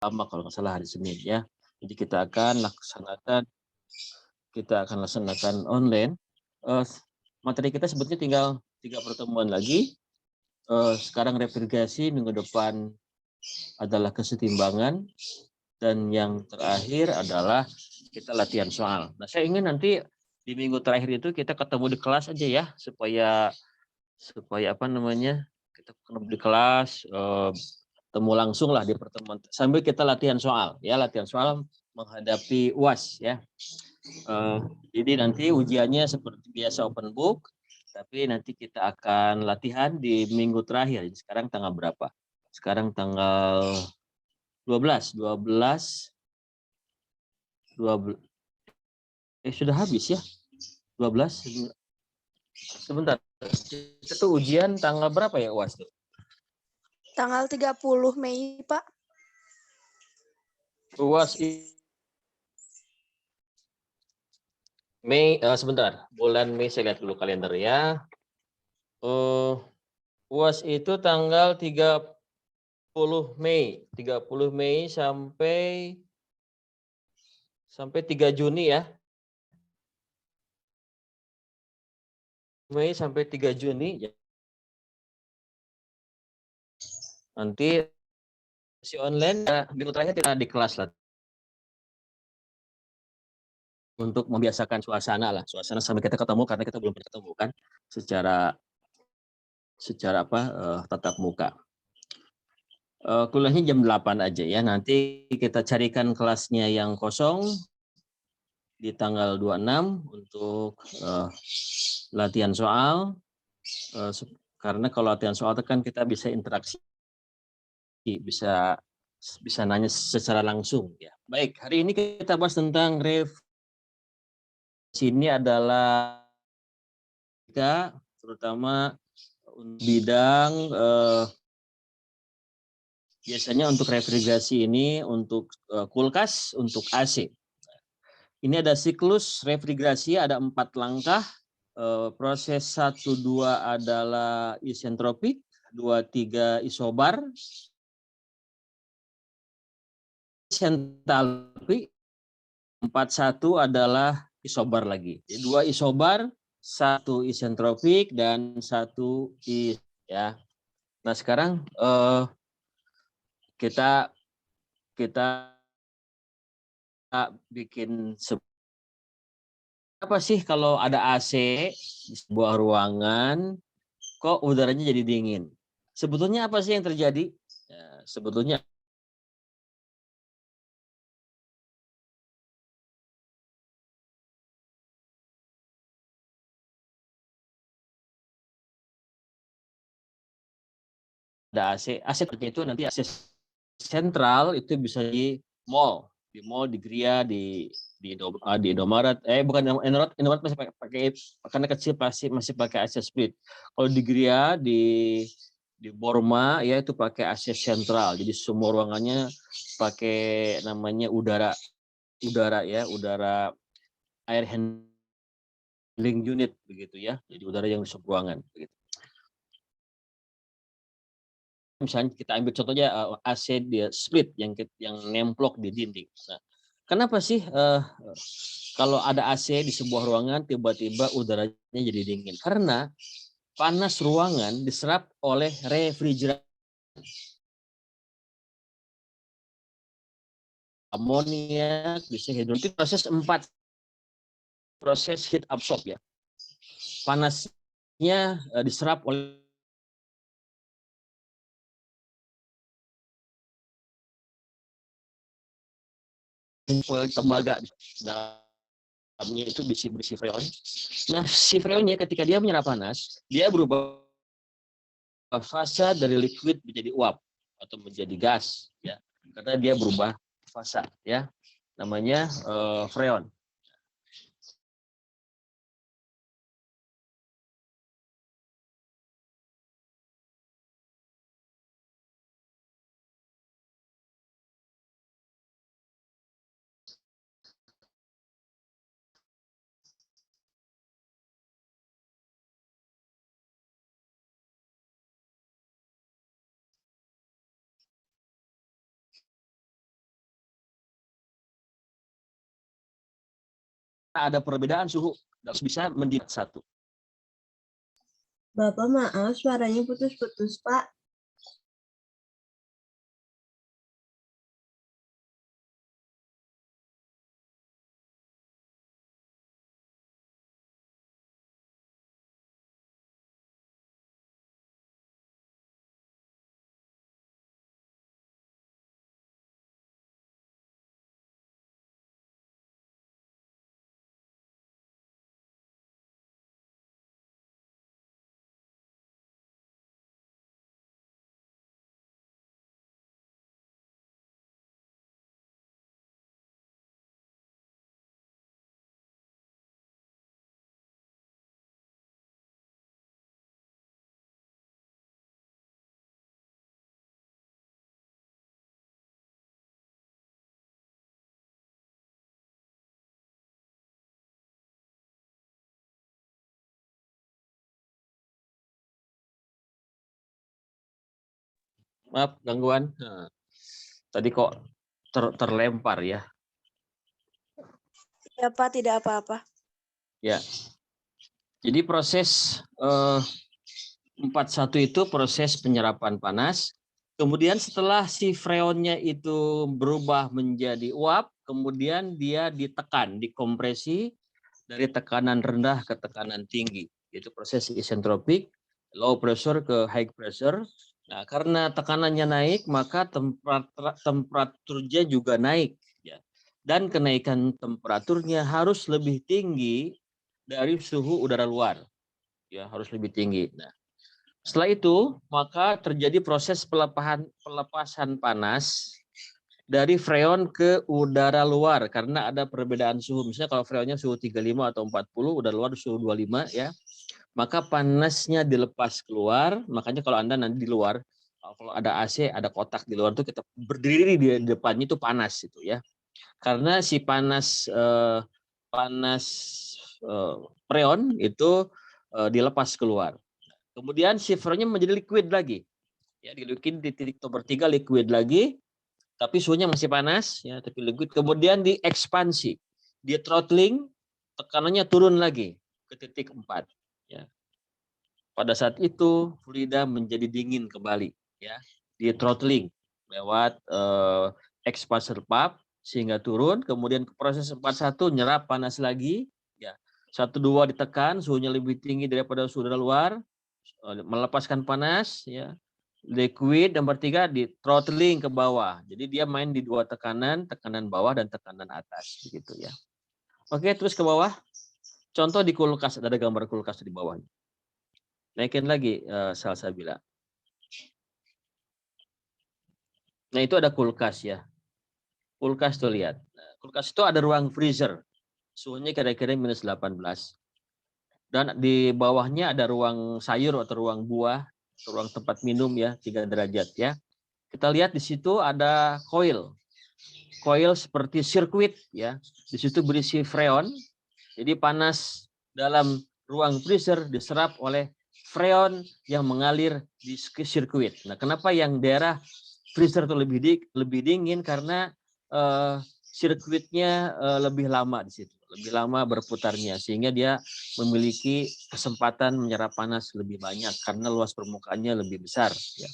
kalau nggak salah hari Senin ya. Jadi kita akan laksanakan online. Eh, Materi kita sebetulnya tinggal 3 pertemuan lagi. Sekarang revirgasi, minggu depan adalah kesetimbangan, dan yang terakhir adalah kita latihan soal. Nah, saya ingin nanti di minggu terakhir itu kita ketemu di kelas aja ya, supaya supaya apa namanya, kita ketemu di kelas, temu langsung lah di pertemuan sambil kita latihan soal ya, latihan soal menghadapi UAS ya. Eh, jadi nanti ujiannya seperti biasa open book, tapi nanti kita akan latihan di minggu terakhir. Sekarang tanggal berapa? Sekarang tanggal 12, 12, 12, sudah habis ya? 12, sebentar. Itu ujian tanggal berapa ya UAS tuh? Tanggal 30 Mei, Pak. UAS Mei, sebentar. Bulan Mei saya lihat dulu kalender ya. UAS itu tanggal 30 Mei. 30 Mei sampai 3 Juni ya. Mei sampai 3 Juni. Nanti si online minggu terakhir kita di kelas lah. Untuk membiasakan suasana lah. Suasana sampai kita ketemu, karena kita belum pernah ketemu kan. Secara tatap muka. Kuliahnya jam 8 aja ya. Nanti kita carikan kelasnya yang kosong di tanggal 26 untuk latihan soal. Karena kalau latihan soal itu kan kita bisa interaksi, bisa nanya secara langsung ya. Baik, hari ini kita bahas tentang ini adalah terutama bidang biasanya untuk refrigerasi ini untuk kulkas, untuk AC. Ini ada siklus refrigerasi, ada 4 langkah. Proses 1-2 adalah isentropik, 2-3 isobar, entalpi, 4-1 adalah isobar lagi. 2 isobar, 1 isentropik, dan 1 ya. Nah, sekarang kita bikin apa sih kalau ada AC di sebuah ruangan kok udaranya jadi dingin? Sebetulnya apa sih yang terjadi? Ya, sebetulnya ada AC. AC itu nanti AC sentral itu bisa di mall, di Gria, di Indomaret. Bukan Indomaret masih pakai karena kecil pasti masih pakai AC split. Kalau di Gria, di Borma ya itu pakai AC sentral. Jadi semua ruangannya pakai namanya udara ya, udara air handling unit begitu ya. Jadi udara yang masuk ruangan begitu. Misalnya kita ambil contohnya AC dia split yang nemplok di dinding. Nah, kenapa sih kalau ada AC di sebuah ruangan tiba-tiba udaranya jadi dingin? Karena panas ruangan diserap oleh refrigeran, amoniak, bisa hidrogen. Proses heat absorb ya. Panasnya diserap oleh tembaga dalamnya itu berisi freon. Nah, si freonnya ketika dia menyerap panas, dia berubah fasa dari liquid menjadi uap atau menjadi gas ya. Karena dia berubah fasa ya. Namanya freon. ada perbedaan suhu harus bisa menjadi satu. Bapak maaf, suaranya putus-putus, Pak. Maaf gangguan. Nah, tadi kok terlempar ya. Ya Pak, tidak apa-apa. Ya. Jadi proses 41 itu proses penyerapan panas. Kemudian setelah si freonnya itu berubah menjadi uap, kemudian dia ditekan, dikompresi dari tekanan rendah ke tekanan tinggi. Itu proses isentropik, low pressure ke high pressure. Nah, karena tekanannya naik, maka temperaturnya juga naik. Ya. Dan kenaikan temperaturnya harus lebih tinggi dari suhu udara luar. Ya, harus lebih tinggi. Nah, setelah itu, maka terjadi proses pelepasan panas dari freon ke udara luar karena ada perbedaan suhu. Misalnya kalau freonnya suhu 35 atau 40, udara luar suhu 25 ya. Maka panasnya dilepas keluar, makanya kalau Anda nanti di luar, kalau ada AC, ada kotak di luar tuh kita berdiri di depannya itu panas itu ya. Karena si panas freon itu dilepas keluar. Kemudian si freonnya menjadi liquid lagi. Ya, di liquid di titik nomor 3 liquid lagi, tapi suhunya masih panas ya, tapi liquid. Kemudian diekspansi, di throttling, tekanannya turun lagi ke titik 4 ya. Pada saat itu fluida menjadi dingin kembali ya, di throttling lewat expansor pump sehingga turun, kemudian ke proses 41 nyerap panas lagi ya. 1-2 ditekan, suhunya lebih tinggi daripada suhu udara luar, melepaskan panas ya. Liquid nomor 3 di throttling ke bawah. Jadi dia main di dua tekanan, tekanan bawah dan tekanan atas begitu ya. Oke, terus ke bawah. Contoh di kulkas, ada gambar kulkas di bawah. Naikin lagi Salsabila. Nah, itu ada kulkas ya. Kulkas tuh lihat. Nah, kulkas itu ada ruang freezer. Suhunya kira-kira minus 18. Dan di bawahnya ada ruang sayur atau ruang buah, atau ruang tempat minum ya, 3 derajat ya. Kita lihat di situ ada coil. Coil seperti sirkuit ya. Di situ berisi freon. Jadi panas dalam ruang freezer diserap oleh freon yang mengalir di sirkuit. Nah, kenapa yang daerah freezer itu lebih dingin karena sirkuitnya lebih lama di situ, lebih lama berputarnya sehingga dia memiliki kesempatan menyerap panas lebih banyak karena luas permukaannya lebih besar ya.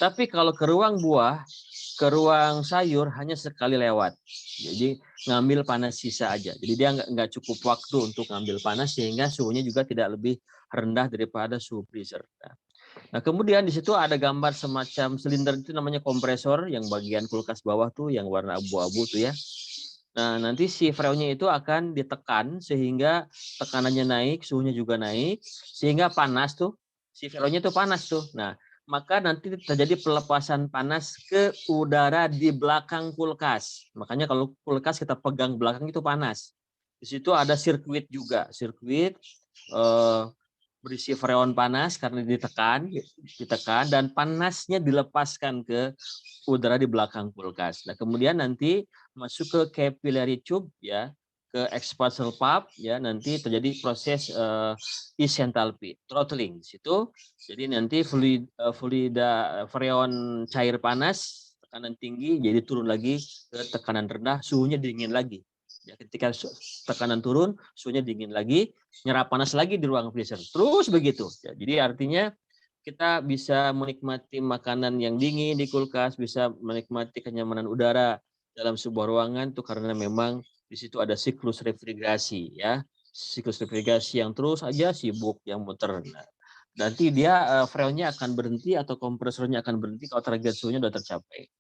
Tapi kalau ke ruang buah, ke ruang sayur hanya sekali lewat. Jadi ngambil panas sisa aja. Jadi dia nggak cukup waktu untuk ngambil panas sehingga suhunya juga tidak lebih rendah daripada suhu freezer. Nah, kemudian di situ ada gambar semacam silinder, itu namanya kompresor yang bagian kulkas bawah tuh yang warna abu-abu tuh ya. Nah, nanti si freonnya itu akan ditekan sehingga tekanannya naik, suhunya juga naik, sehingga panas tuh, si freonnya tuh panas tuh. Nah, maka nanti terjadi pelepasan panas ke udara di belakang kulkas. Makanya kalau kulkas kita pegang belakang itu panas. Di situ ada sirkuit juga, sirkuit berisi freon panas karena ditekan dan panasnya dilepaskan ke udara di belakang kulkas. Nah, kemudian nanti masuk ke capillary tube ya, ke expansor pump ya, nanti terjadi proses isenthalpy, throttling di situ. Jadi nanti fluida freon cair panas tekanan tinggi jadi turun lagi ke tekanan rendah, suhunya dingin lagi. Ya, ketika tekanan turun, suhunya dingin lagi, nyerap panas lagi di ruang freezer. Terus begitu. Ya, jadi artinya kita bisa menikmati makanan yang dingin di kulkas, bisa menikmati kenyamanan udara dalam sebuah ruangan tuh karena memang di situ ada siklus refrigerasi ya. Siklus refrigerasi yang terus aja sibuk yang muter. Nah, nanti dia freonnya akan berhenti atau kompresornya akan berhenti kalau target suhunya sudah tercapai.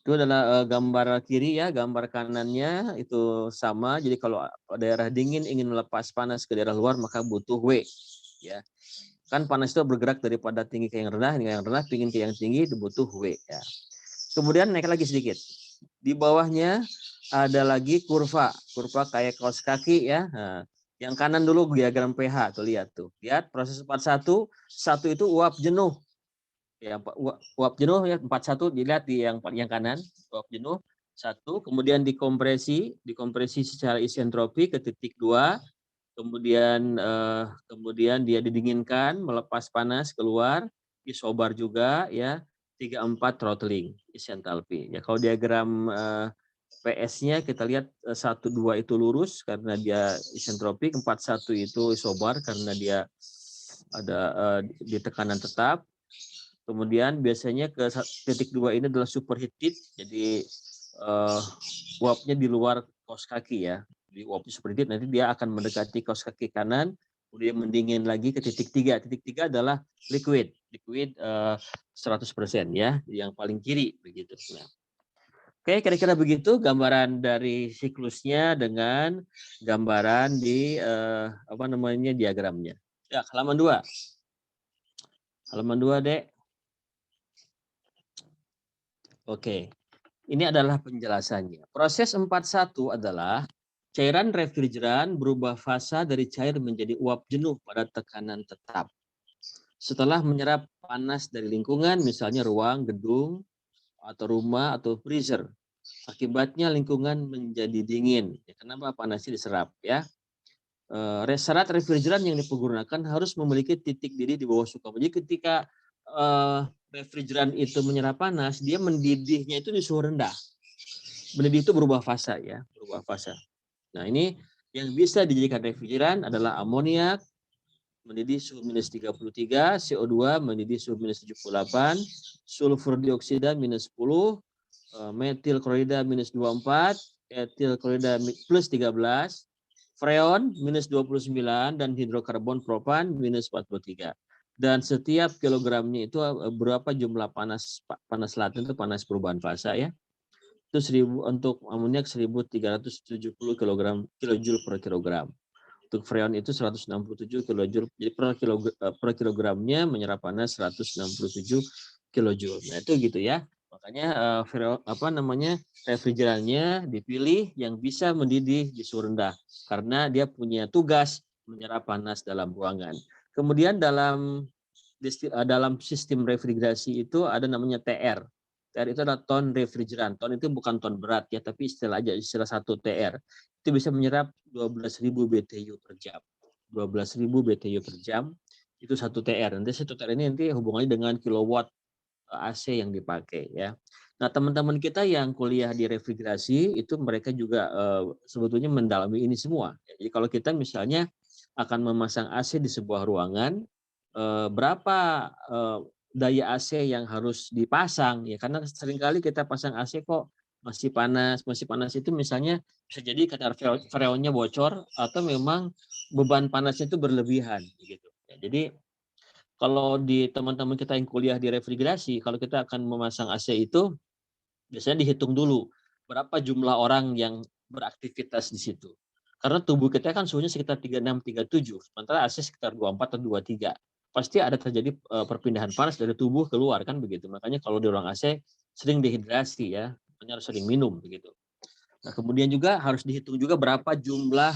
Itu adalah gambar kiri ya, gambar kanannya itu sama. Jadi kalau daerah dingin ingin melepas panas ke daerah luar maka butuh W ya. Kan panas itu bergerak daripada tinggi ke yang rendah pingin ke yang tinggi dibutuh W ya. Kemudian naik lagi sedikit. Di bawahnya ada lagi kurva kayak kaos kaki ya. Nah, yang kanan dulu diagram pH tuh lihat tuh. Lihat proses 41, satu itu uap jenuh. Ya, uap jenuh ya 41 dilihat di yang kanan, uap jenuh satu, kemudian dikompresi secara isentropi ke titik 2, kemudian dia didinginkan, melepas panas keluar, isobar juga ya, 34 throttling isentalpi. Ya kalau diagram PS-nya kita lihat 1 2 itu lurus karena dia isentropik, 41 itu isobar karena dia ada di tekanan tetap. Kemudian biasanya ke titik 2 ini adalah superheated, jadi uapnya di luar kaos kaki ya. Di uapnya superheated nanti dia akan mendekati kaos kaki kanan, kemudian mendingin lagi ke titik 3. Titik 3 adalah liquid 100% ya, yang paling kiri begitu. Nah, oke, kira-kira begitu gambaran dari siklusnya dengan gambaran di diagramnya. Ya, halaman 2. Halaman 2, Dek. Oke, ini adalah penjelasannya. Proses 41 adalah cairan refrigeran berubah fasa dari cair menjadi uap jenuh pada tekanan tetap. Setelah menyerap panas dari lingkungan, misalnya ruang, gedung, atau rumah, atau freezer. Akibatnya lingkungan menjadi dingin. Kenapa panasnya diserap ya? Syarat refrigeran yang dipergunakan harus memiliki titik didih di bawah suhu. Jadi ketika refrigeran itu menyerap panas, dia mendidihnya itu di suhu rendah. Mendidih itu berubah fasa ya, berubah fasa. Nah ini yang bisa dijadikan refrigeran adalah amoniak mendidih suhu minus 33, CO2 mendidih suhu minus 78, sulfur dioksida minus 10, metil klorida minus 24, etil klorida plus 13, freon minus 29, dan hidrokarbon propan minus 43. Dan setiap kilogramnya itu berapa jumlah panas laten itu panas perubahan fasa ya. Itu 1000 untuk amoniak 1370 kilojoule per kilogram. Untuk freon itu 167 kilojoule. Jadi per kilogramnya menyerap panas 167 kilojoule. Nah, itu gitu ya. Makanya refrigerannya dipilih yang bisa mendidih di suhu rendah karena dia punya tugas menyerap panas dalam ruangan. Kemudian dalam sistem refrigerasi itu ada namanya TR. TR itu adalah ton refrigeran. Ton itu bukan ton berat ya, tapi istilah 1 TR. Itu bisa menyerap 12.000 BTU per jam. 12.000 BTU per jam itu 1 TR. Nanti 1 TR ini nanti hubungannya dengan kilowatt AC yang dipakai ya. Nah, teman-teman kita yang kuliah di refrigerasi itu mereka juga sebetulnya mendalami ini semua. Jadi kalau kita misalnya akan memasang AC di sebuah ruangan, berapa daya AC yang harus dipasang ya, karena seringkali kita pasang AC kok masih panas itu misalnya bisa jadi kadar freonnya bocor atau memang beban panasnya itu berlebihan gitu. Ya, jadi kalau di teman-teman kita yang kuliah di refrigerasi, kalau kita akan memasang AC itu biasanya dihitung dulu berapa jumlah orang yang beraktivitas di situ. Karena tubuh kita kan suhunya sekitar 36, 37, sementara AC sekitar 24 atau 23. Pasti ada terjadi perpindahan panas dari tubuh keluar kan begitu. Makanya kalau di ruang AC sering dehidrasi ya, makanya harus sering minum begitu. Nah, kemudian juga harus dihitung juga berapa jumlah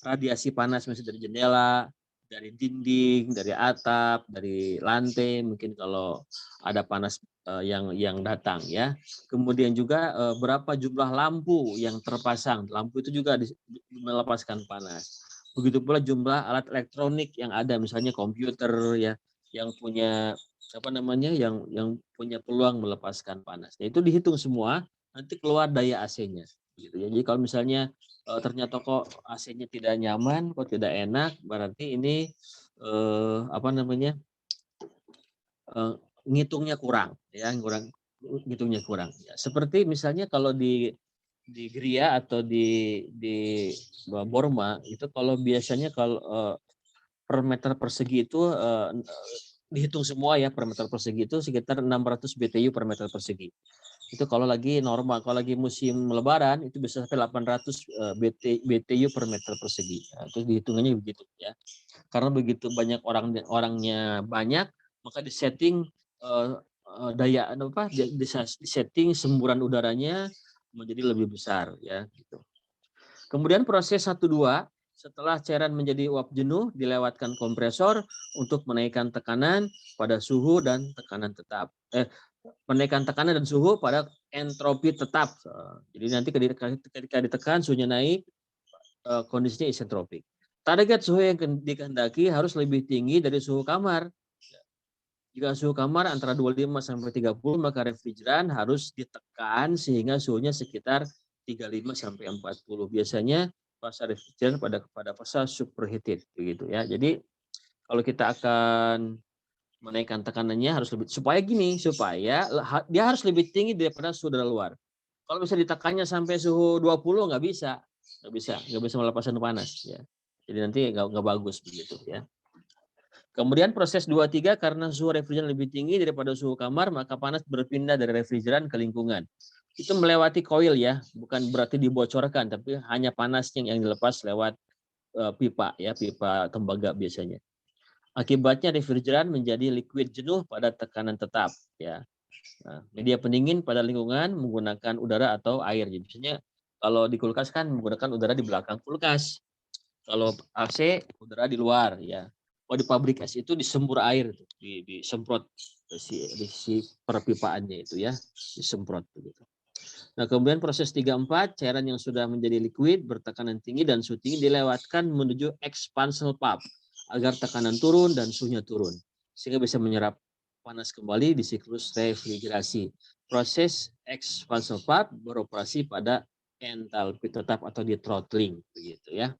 radiasi panas misalnya dari jendela, dari dinding, dari atap, dari lantai, mungkin kalau ada panas yang datang ya. Kemudian juga berapa jumlah lampu yang terpasang. Lampu itu juga melepaskan panas. Begitu pula jumlah alat elektronik yang ada, misalnya komputer ya, yang punya yang punya peluang melepaskan panas. Nah, itu dihitung semua, nanti keluar daya AC-nya. gitu ya. Jadi kalau misalnya ternyata kok AC-nya tidak nyaman, kok tidak enak, berarti ini apa namanya? Ngitungnya kurang ya, ngitungnya kurang. Ya, seperti misalnya kalau di Gria atau di Borma itu kalau biasanya kalau per meter persegi itu dihitung semua ya, per meter persegi itu sekitar 600 BTU per meter persegi. Itu kalau lagi normal, kalau lagi musim lebaran itu bisa sampai 800 BTU per meter persegi. Nah, itu dihitungannya begitu ya. Karena begitu banyak orangnya banyak, maka disetting daya apa disetting semburan udaranya menjadi lebih besar ya gitu. Kemudian proses 1-2 setelah cairan menjadi uap jenuh dilewatkan kompresor untuk menaikkan tekanan pada suhu dan tekanan tetap. Menaikkan tekanan dan suhu pada entropi tetap. Jadi nanti ketika ditekan suhunya naik, kondisinya isentropik. Target suhu yang dikehendaki harus lebih tinggi dari suhu kamar. Jika suhu kamar antara 25 sampai 30, maka refrigeran harus ditekan sehingga suhunya sekitar 35 sampai 40. Biasanya fase refrigeran pada fase superheated begitu ya. Jadi kalau kita akan menaikkan tekanannya harus lebih supaya dia harus lebih tinggi daripada suhu udara luar. Kalau bisa ditekannya sampai suhu 20 nggak bisa melepaskan panas ya. Jadi nanti nggak bagus begitu ya. Kemudian proses 2-3 karena suhu refrigeran lebih tinggi daripada suhu kamar, maka panas berpindah dari refrigeran ke lingkungan. Itu melewati koil ya, bukan berarti dibocorkan, tapi hanya panas yang dilepas lewat pipa ya, pipa tembaga biasanya. Akibatnya refrigeran menjadi liquid jenuh pada tekanan tetap ya. Nah, media pendingin pada lingkungan menggunakan udara atau air. Jadi misalnya kalau di kulkas kan menggunakan udara di belakang kulkas. Kalau AC udara di luar ya. Kalau di pabrik es itu disembur air, disemprot si perpipaannya itu ya, disemprot begitu. Nah, kemudian proses 3-4 cairan yang sudah menjadi liquid bertekanan tinggi dan suhu tinggi dilewatkan menuju expansion pump agar tekanan turun dan suhunya turun sehingga bisa menyerap panas kembali di siklus refrigerasi. Proses expansion pump beroperasi pada entalpi tetap atau di throttling begitu ya.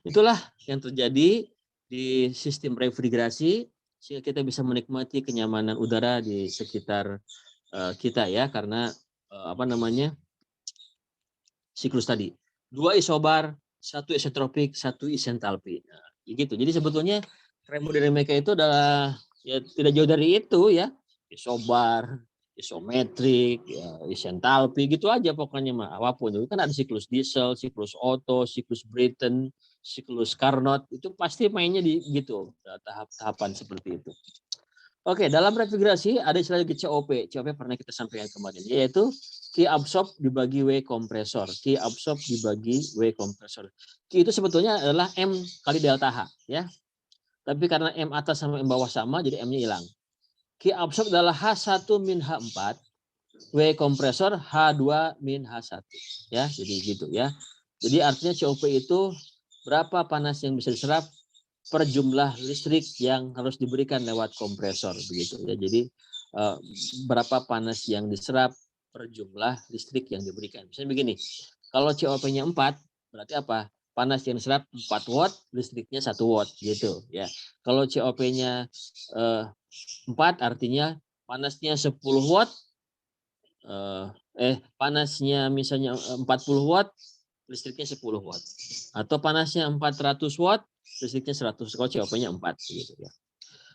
Itulah yang terjadi di sistem refrigerasi sehingga kita bisa menikmati kenyamanan udara di sekitar kita ya karena apa namanya siklus tadi. 2 isobar, 1 isentropik, 1 isentalpi. Nah, gitu. Jadi sebetulnya termodinamika itu adalah ya tidak jauh dari itu ya. Isobar, isometrik, ya, isentalpi gitu aja pokoknya mah apapun. Itu kan ada siklus Diesel, siklus Otto, siklus Brayton, siklus Carnot itu pasti mainnya di gitu tahap-tahapan seperti itu. Oke, dalam refrigerasi ada istilah lagi COP. COP pernah kita sampaikan kemarin, yaitu Q absorb dibagi W kompresor. Q absorb dibagi W kompresor. Q itu sebetulnya adalah M kali delta H, ya. Tapi karena M atas sama M bawah sama, jadi M-nya hilang. Q absorb adalah H1 min H4, W kompresor H2 min H1. Ya, jadi gitu ya. Jadi artinya COP itu berapa panas yang bisa diserap per jumlah listrik yang harus diberikan lewat kompresor begitu ya. Jadi berapa panas yang diserap per jumlah listrik yang diberikan. Misalnya begini, kalau COP-nya 4 berarti apa? Panas yang diserap 4 watt, listriknya 1 watt gitu ya. Kalau COP-nya 4 artinya panasnya 10 watt panasnya misalnya 40 watt, listriknya 10 watt. Atau panasnya 400 watt, listriknya 100, kalau COP-nya 4 gitu ya.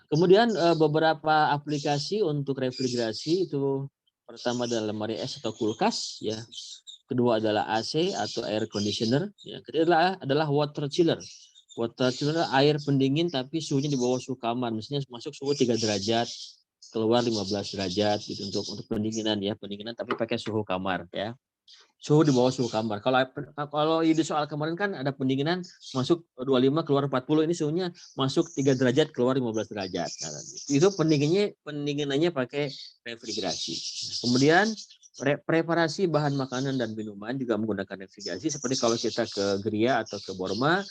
Kemudian beberapa aplikasi untuk refrigerasi itu pertama adalah lemari es atau kulkas ya. Kedua adalah AC atau air conditioner ya. Ketiga adalah water chiller. Water chiller air pendingin tapi suhunya di bawah suhu kamar. Misalnya masuk suhu 3 derajat, keluar 15 derajat gitu untuk pendinginan ya, pendinginan tapi pakai suhu kamar ya. Suhu di bawah suhu kamar. Kalau di soal kemarin kan ada pendinginan masuk 25 keluar 40, ini suhunya masuk 3 derajat keluar 15 derajat. Nah, itu pendinginannya pakai refrigerasi. Kemudian preparasi bahan makanan dan minuman juga menggunakan refrigerasi seperti kalau kita ke Gria atau ke Borma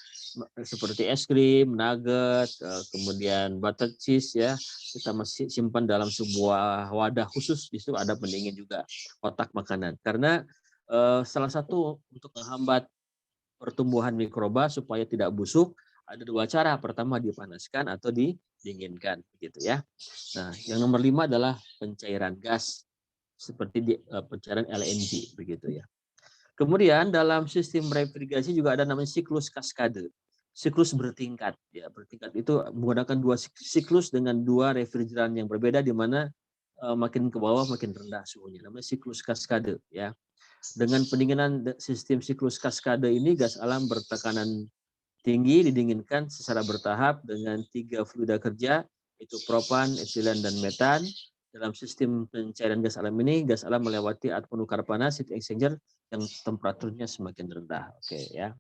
seperti es krim, nugget, kemudian butter cheese ya, kita masih simpan dalam sebuah wadah khusus, di situ ada pendingin juga kotak makanan. Karena salah satu untuk menghambat pertumbuhan mikroba supaya tidak busuk ada dua cara. Pertama dipanaskan atau didinginkan, begitu ya. Nah, yang nomor 5 adalah pencairan gas seperti pencairan LNG, begitu ya. Kemudian dalam sistem refrigerasi juga ada namanya siklus kaskade. Siklus bertingkat, ya bertingkat itu menggunakan dua siklus dengan dua refrigeran yang berbeda, di mana makin ke bawah makin rendah suhunya. Namanya siklus kaskade, ya. Dengan pendinginan sistem siklus kaskade ini, gas alam bertekanan tinggi didinginkan secara bertahap dengan 3 fluida kerja, yaitu propan, etilen, dan metan. Dalam sistem pencairan gas alam ini, gas alam melewati alat penukar panas, heat exchanger, yang temperaturnya semakin rendah. Oke ya.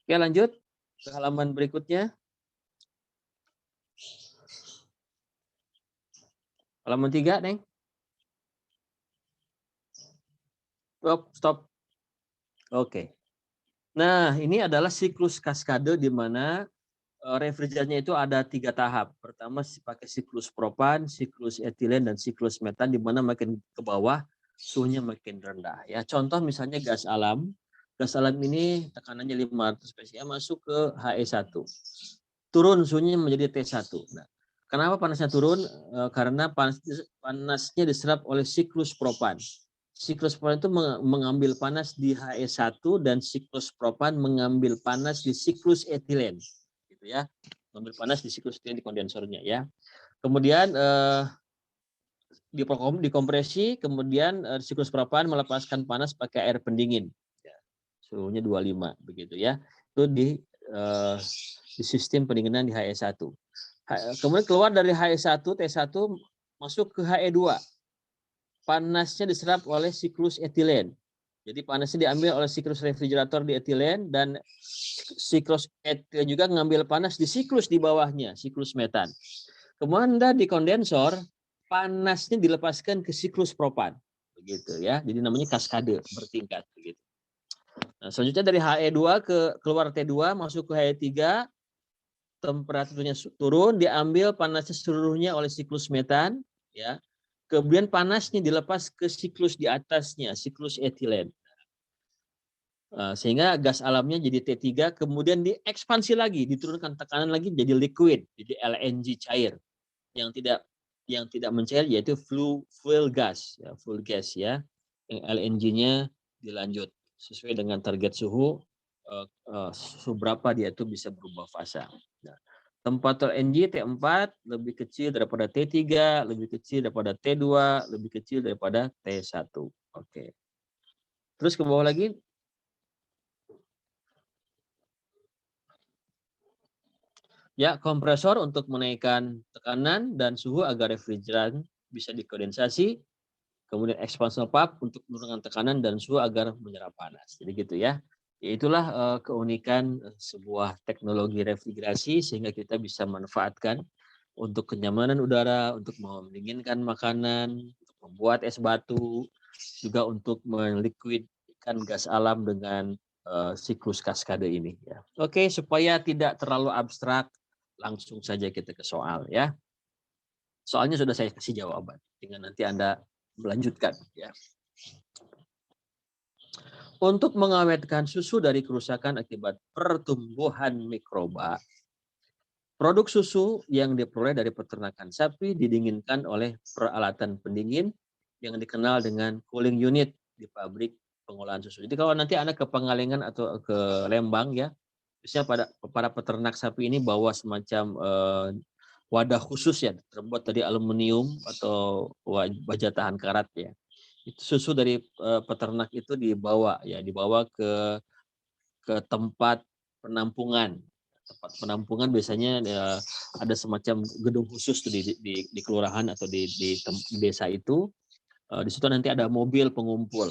Oke, lanjut ke halaman berikutnya. Halaman 3, Neng. Stop. Oke. Nah, ini adalah siklus kaskade di mana refrigerantnya itu ada 3 tahap. Pertama pakai siklus propan, siklus etilen, dan siklus metan, di mana makin ke bawah suhunya makin rendah. Ya, contoh misalnya gas alam. Gas alam ini tekanannya 500 PSI masuk ke HE1. Turun suhunya menjadi T1. Nah, kenapa panasnya turun? Karena panasnya diserap oleh siklus propan. Siklus propan itu mengambil panas di HE1 dan siklus propan mengambil panas di siklus etilen. Gitu ya. Mengambil panas di siklus etilen di kondensornya ya. Kemudian dikompresi, kemudian siklus propan melepaskan panas pakai air pendingin. Ya, suhunya 25 begitu ya. Itu di sistem pendinginan di HE1. Kemudian keluar dari HE1 T1 masuk ke HE2. Panasnya diserap oleh siklus etilen. Jadi panasnya diambil oleh siklus refrigerator di etilen, dan siklus etilen juga mengambil panas di siklus di bawahnya, siklus metan. Kemudian di kondensor panasnya dilepaskan ke siklus propan, begitu ya. Jadi namanya kaskade bertingkat, begitu. Nah, selanjutnya dari HE2 keluar T2 masuk ke HE3, temperaturnya turun, diambil panasnya seluruhnya oleh siklus metan, ya. Kemudian panasnya dilepas ke siklus di atasnya, siklus etilen. Sehingga gas alamnya jadi T3, kemudian diekspansi lagi, diturunkan tekanan lagi jadi liquid, jadi LNG cair. Yang tidak mencair yaitu fuel gas, ya, full gas ya. Yang LNG-nya dilanjut sesuai dengan target suhu, suhu berapa dia itu bisa berubah fasa. Nah, temperatur NG T4 lebih kecil daripada T3, lebih kecil daripada T2, lebih kecil daripada T1. Oke. Terus ke bawah lagi. Ya, kompresor untuk menaikkan tekanan dan suhu agar refrigeran bisa dikondensasi. Kemudian expansion pump untuk menurunkan tekanan dan suhu agar menyerap panas. Jadi gitu ya. Itulah keunikan sebuah teknologi refrigerasi, sehingga kita bisa manfaatkan untuk kenyamanan udara, untuk mendinginkan makanan, untuk membuat es batu, juga untuk meliquidkan gas alam dengan siklus kaskade ini. Ya. Oke, supaya tidak terlalu abstrak, langsung saja kita ke soal ya. Soalnya sudah saya kasih jawaban, tinggal nanti Anda melanjutkan ya. Untuk mengawetkan susu dari kerusakan akibat pertumbuhan mikroba, produk susu yang diperoleh dari peternakan sapi didinginkan oleh peralatan pendingin yang dikenal dengan cooling unit di pabrik pengolahan susu. Jadi kalau nanti Anda ke Pangalengan atau ke Lembang ya, biasanya para peternak sapi ini bawa semacam wadah khusus ya, terbuat dari aluminium atau baja tahan karat ya. Itu susu dari peternak itu dibawa ke tempat penampungan. Tempat penampungan biasanya ada semacam gedung khusus tuh di kelurahan atau di desa itu. Di situ nanti ada mobil pengumpul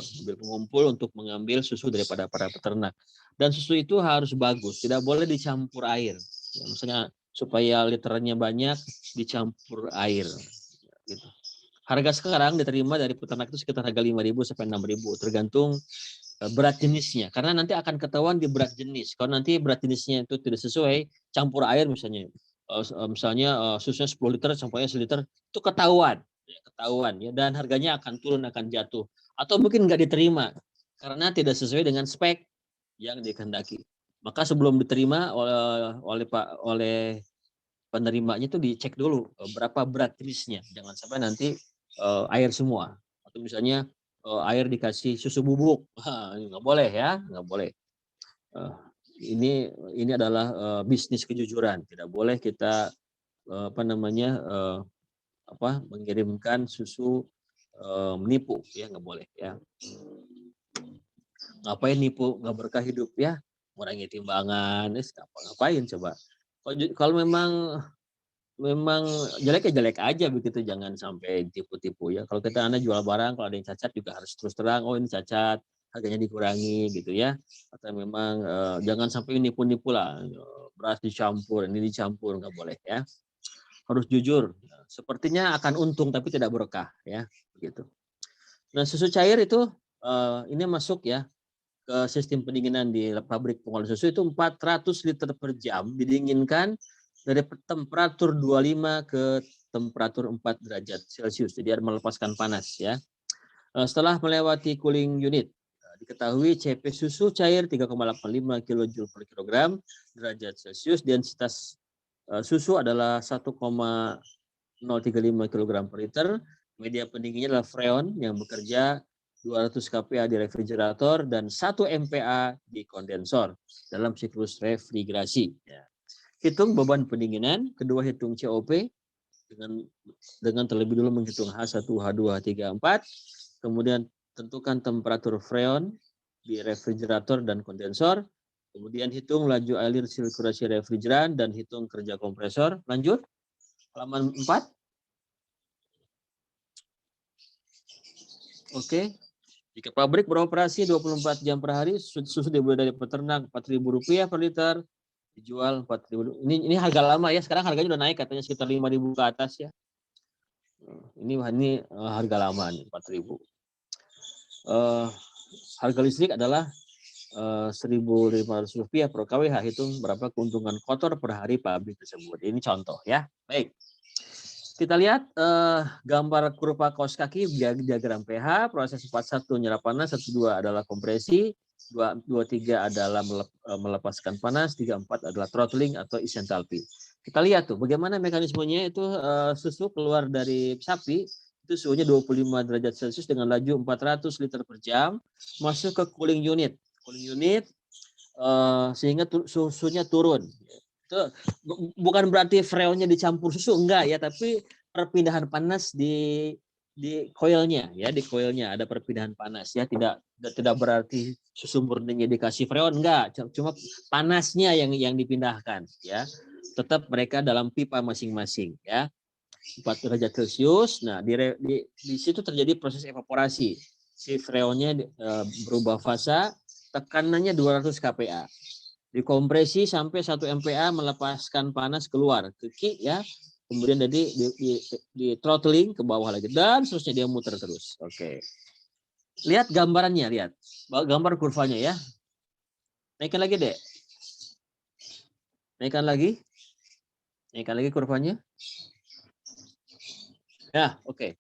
untuk mengambil susu daripada para peternak. Dan susu itu harus bagus, tidak boleh dicampur air. Ya, misalnya supaya liternya banyak, dicampur air. Gitu. Harga sekarang diterima dari peternak itu sekitar harga 5.000 sampai 6.000, tergantung berat jenisnya. Karena nanti akan ketahuan di berat jenis. Kalau nanti berat jenisnya itu tidak sesuai, campur air misalnya. Misalnya susunya 10 liter, campur air 1 liter, itu ketahuan ya, dan harganya akan turun, akan jatuh. Atau mungkin nggak diterima. karena tidak sesuai dengan spek yang dikehendaki. Maka sebelum diterima oleh penerimanya itu dicek dulu berapa berat jenisnya. Jangan sampai nanti air semua. Atau misalnya air dikasih susu bubuk. Nggak boleh ya, nggak boleh. Ini adalah bisnis kejujuran. Tidak boleh kita mengirimkan susu menipu, ya nggak boleh ya. Ngapain nipu, nggak berkah hidup ya, ngurangi timbangan, ngapain coba. Kalau memang jelek ya jelek aja begitu, jangan sampai tipu-tipu ya. Kalau Anda jual barang, kalau ada yang cacat juga harus terus terang, oh ini cacat, harganya dikurangi gitu ya. Atau memang jangan sampai nipu-nipu lah, beras dicampur, ini dicampur, nggak boleh ya. Harus jujur. Sepertinya akan untung tapi tidak berkah ya, begitu. Nah, susu cair itu ini masuk ya ke sistem pendinginan di pabrik pengolahan susu itu 400 liter per jam didinginkan dari temperatur 25 ke temperatur 4 derajat Celcius. Jadi ada melepaskan panas ya. Setelah melewati cooling unit, diketahui CP susu cair 3,85 kJ per kilogram derajat Celcius, densitas susu adalah 1,035 kg per liter. Media pendinginnya adalah freon yang bekerja 200 kPa di refrigerator dan 1 MPa di kondensor dalam siklus refrigerasi. Ya. Hitung beban pendinginan, kedua hitung COP dengan terlebih dulu menghitung H1, H2, H3, H4, kemudian tentukan temperatur freon di refrigerator dan kondensor, kemudian hitung laju alir sirkulasi refrigeran dan hitung kerja kompresor. Lanjut, halaman 4. Oke. Jika pabrik beroperasi 24 jam per hari, susu dibeli dari peternak Rp4.000 per liter, dijual 4.000. Ini harga lama ya, sekarang harganya udah naik katanya sekitar 5.000 ke atas ya. Ini harga lama nih, 4.000. Harga listrik adalah Rp1.500 per kWh. Hitung berapa keuntungan kotor per hari pabrik tersebut. Ini contoh ya. Baik. Kita lihat gambar kurva kaos kaki, diagram pH, proses 41 nyerap panas, 12 adalah kompresi, 23 adalah melepaskan panas, 34 adalah throttling atau isenthalpi. Kita lihat tuh bagaimana mekanismenya itu susu keluar dari sapi, itu suhunya 25 derajat Celcius dengan laju 400 liter per jam, masuk ke cooling unit. Cooling unit sehingga susunya turun. Itu bukan berarti freonnya dicampur susu, enggak ya, tapi perpindahan panas di coilnya ya, di coilnya ada perpindahan panas ya, tidak berarti susu murninya dikasih freon, enggak, cuma panasnya yang dipindahkan ya. Tetap mereka dalam pipa masing-masing ya. 4 derajat Celcius. Nah, di situ terjadi proses evaporasi. Si freonnya berubah fasa, tekanannya 200 kPa. Dikompresi sampai 1 MPa melepaskan panas keluar ke Ki ya. Kemudian di throttling ke bawah lagi dan seterusnya dia muter terus. Oke. Lihat gambarannya, lihat. Gambar kurvanya ya. Naikkan lagi, Dek. Naikkan lagi. Naikkan lagi kurvanya. Ya, oke.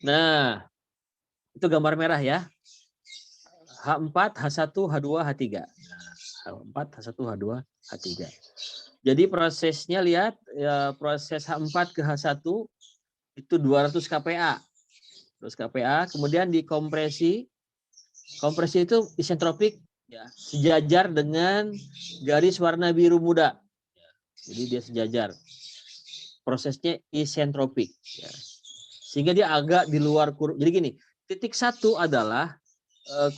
Nah, itu gambar merah ya. H4, H1, H2, H3. Nah, H4, H1, H2, H3. Jadi prosesnya lihat ya, proses H4 ke H1 itu 200 kPa. 200 kPa, kemudian dikompresi. Kompresi itu isentropik ya, sejajar dengan garis warna biru muda. Jadi dia sejajar. Prosesnya isentropik ya. Sehingga dia agak di luar kurva. Jadi gini, titik 1 adalah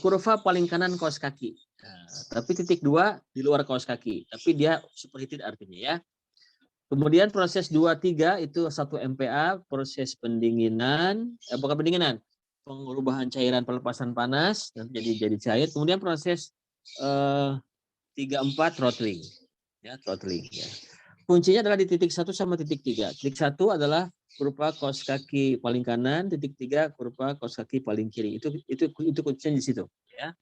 kurva paling kanan kaos kaki. Nah, tapi titik 2 di luar kaos kaki. Tapi dia superheated artinya ya. Kemudian proses 2-3 itu 1 MPa, proses pendinginan, bukan pendinginan, pengubahan cairan pelepasan panas, nanti jadi cair. Kemudian proses 3-4 throttling. Ya, throttling. Ya. Kuncinya adalah di titik 1 sama titik 3. Titik 1 adalah kurva kaos kaki paling kanan, titik 3 kurva kaos kaki paling kiri. Itu kuncinya di situ ya.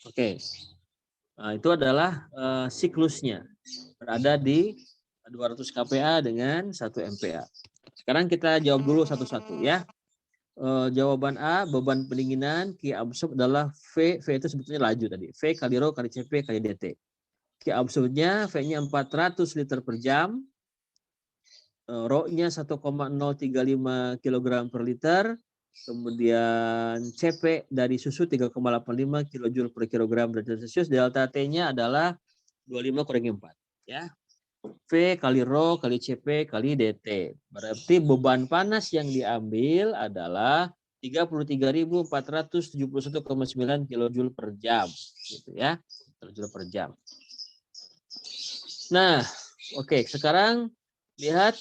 Oke. Nah, itu adalah siklusnya. Berada di 200 kPa dengan 1 MPa. Sekarang kita jawab dulu satu-satu ya. Jawaban A, beban pendinginan Q absorb adalah V. V itu sebetulnya laju tadi. V kali rho kali CP kali DT. Q absorbnya V-nya 400 liter per jam. Rho-nya 1,035 kg per liter. Kemudian CP dari susu 3,85 kJ per kilogram derajat Celcius. Delta T-nya adalah 25 kurangi 4. Ya. V kali rho kali CP kali DT. Berarti beban panas yang diambil adalah 33.471,9 kJ per jam. Gitu ya. Kilojoule per jam. Nah, oke, sekarang lihat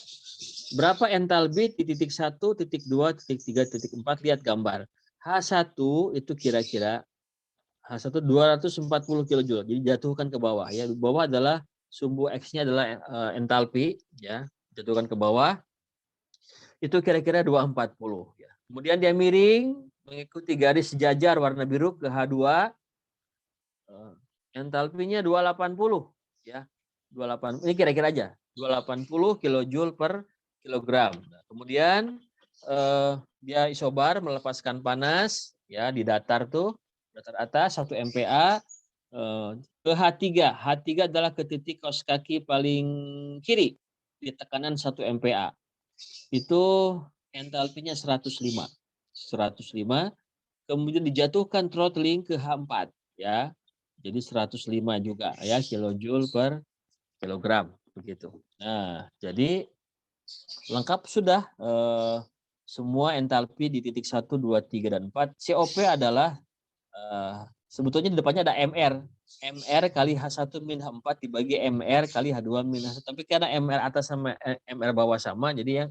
berapa entalpi di titik 1, titik 2, titik 3, titik 4. Lihat gambar. H1 itu kira-kira H1 240 kJ. Jadi jatuhkan ke bawah ya. Di bawah adalah sumbu X-nya adalah entalpi ya, jatuhkan ke bawah. Itu kira-kira 240 ya. Kemudian dia miring mengikuti garis sejajar warna biru ke H2. Entalpinya 280 ya. 280. Ini kira-kira aja. 280 kJ per kilogram. Nah, kemudian dia isobar melepaskan panas ya di datar tuh, datar atas 1 MPa ke H3. H3 adalah ke titik kaus kaki paling kiri di tekanan 1 MPa. Itu entalpinya 105. 105. Kemudian dijatuhkan throttling ke H4 ya. Jadi 105 juga ya kilojoule per kilogram begitu. Nah, jadi lengkap sudah semua entalpi di titik 1, 2, 3 dan 4. COP adalah sebetulnya di depannya ada MR. MR kali H1 min H4 dibagi MR kali H2 min H1. Tapi karena MR atas sama MR bawah sama, jadi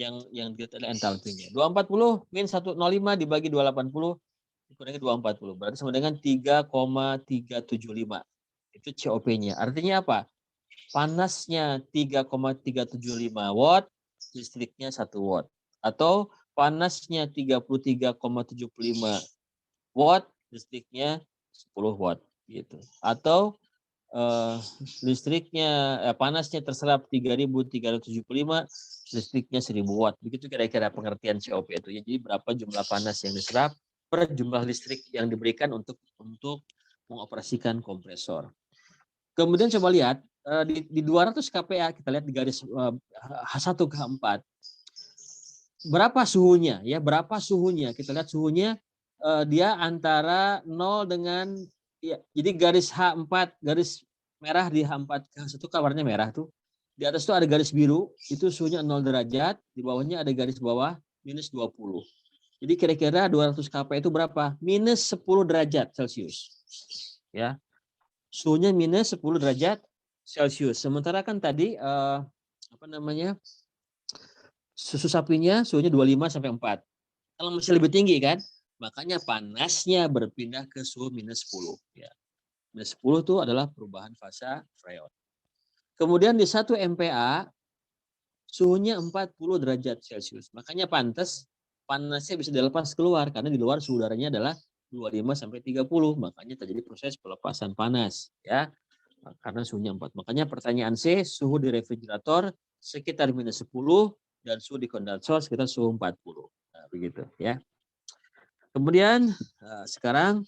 yang dilihat adalah entalpinya. 240 min 105 dibagi 280 dikurangi 240. Berarti sama dengan 3,375. Itu COP-nya. Artinya apa? Panasnya 3,375 watt, listriknya 1 watt. Atau panasnya 33,75 watt, listriknya 10 watt gitu. Atau listriknya panasnya terserap 3.375, listriknya 1.000 watt. Begitu kira-kira pengertian COP itu. Jadi berapa jumlah panas yang diserap per jumlah listrik yang diberikan untuk mengoperasikan kompresor. Kemudian coba lihat di 200 kPa, kita lihat di garis H1 ke H4. Berapa suhunya ya? Berapa suhunya? Kita lihat suhunya dia antara 0 dengan ya, jadi garis H4, garis merah di H4 ke H1 warnanya merah tuh. Di atas itu ada garis biru, itu suhunya 0 derajat, di bawahnya ada garis bawah minus 20. Jadi kira-kira 200 kPa itu berapa? Minus 10 derajat Celcius. Ya. Suhunya minus 10 derajat Celcius. Sementara kan tadi susu sapinya suhunya 25 sampai 4. Kalau masih lebih tinggi kan, makanya panasnya berpindah ke suhu minus 10. Ya. Minus 10 itu adalah perubahan fasa freon. Kemudian di 1 MPa suhunya 40 derajat Celcius. Makanya panasnya bisa dilepas keluar karena di luar suhu udaranya adalah 25 sampai 30. Makanya terjadi proses pelepasan panas ya. Karena suhunya 4. Makanya pertanyaan C, suhu di refrigerator sekitar minus 10 dan suhu di kondensor sekitar suhu 40. Nah, begitu ya. Kemudian sekarang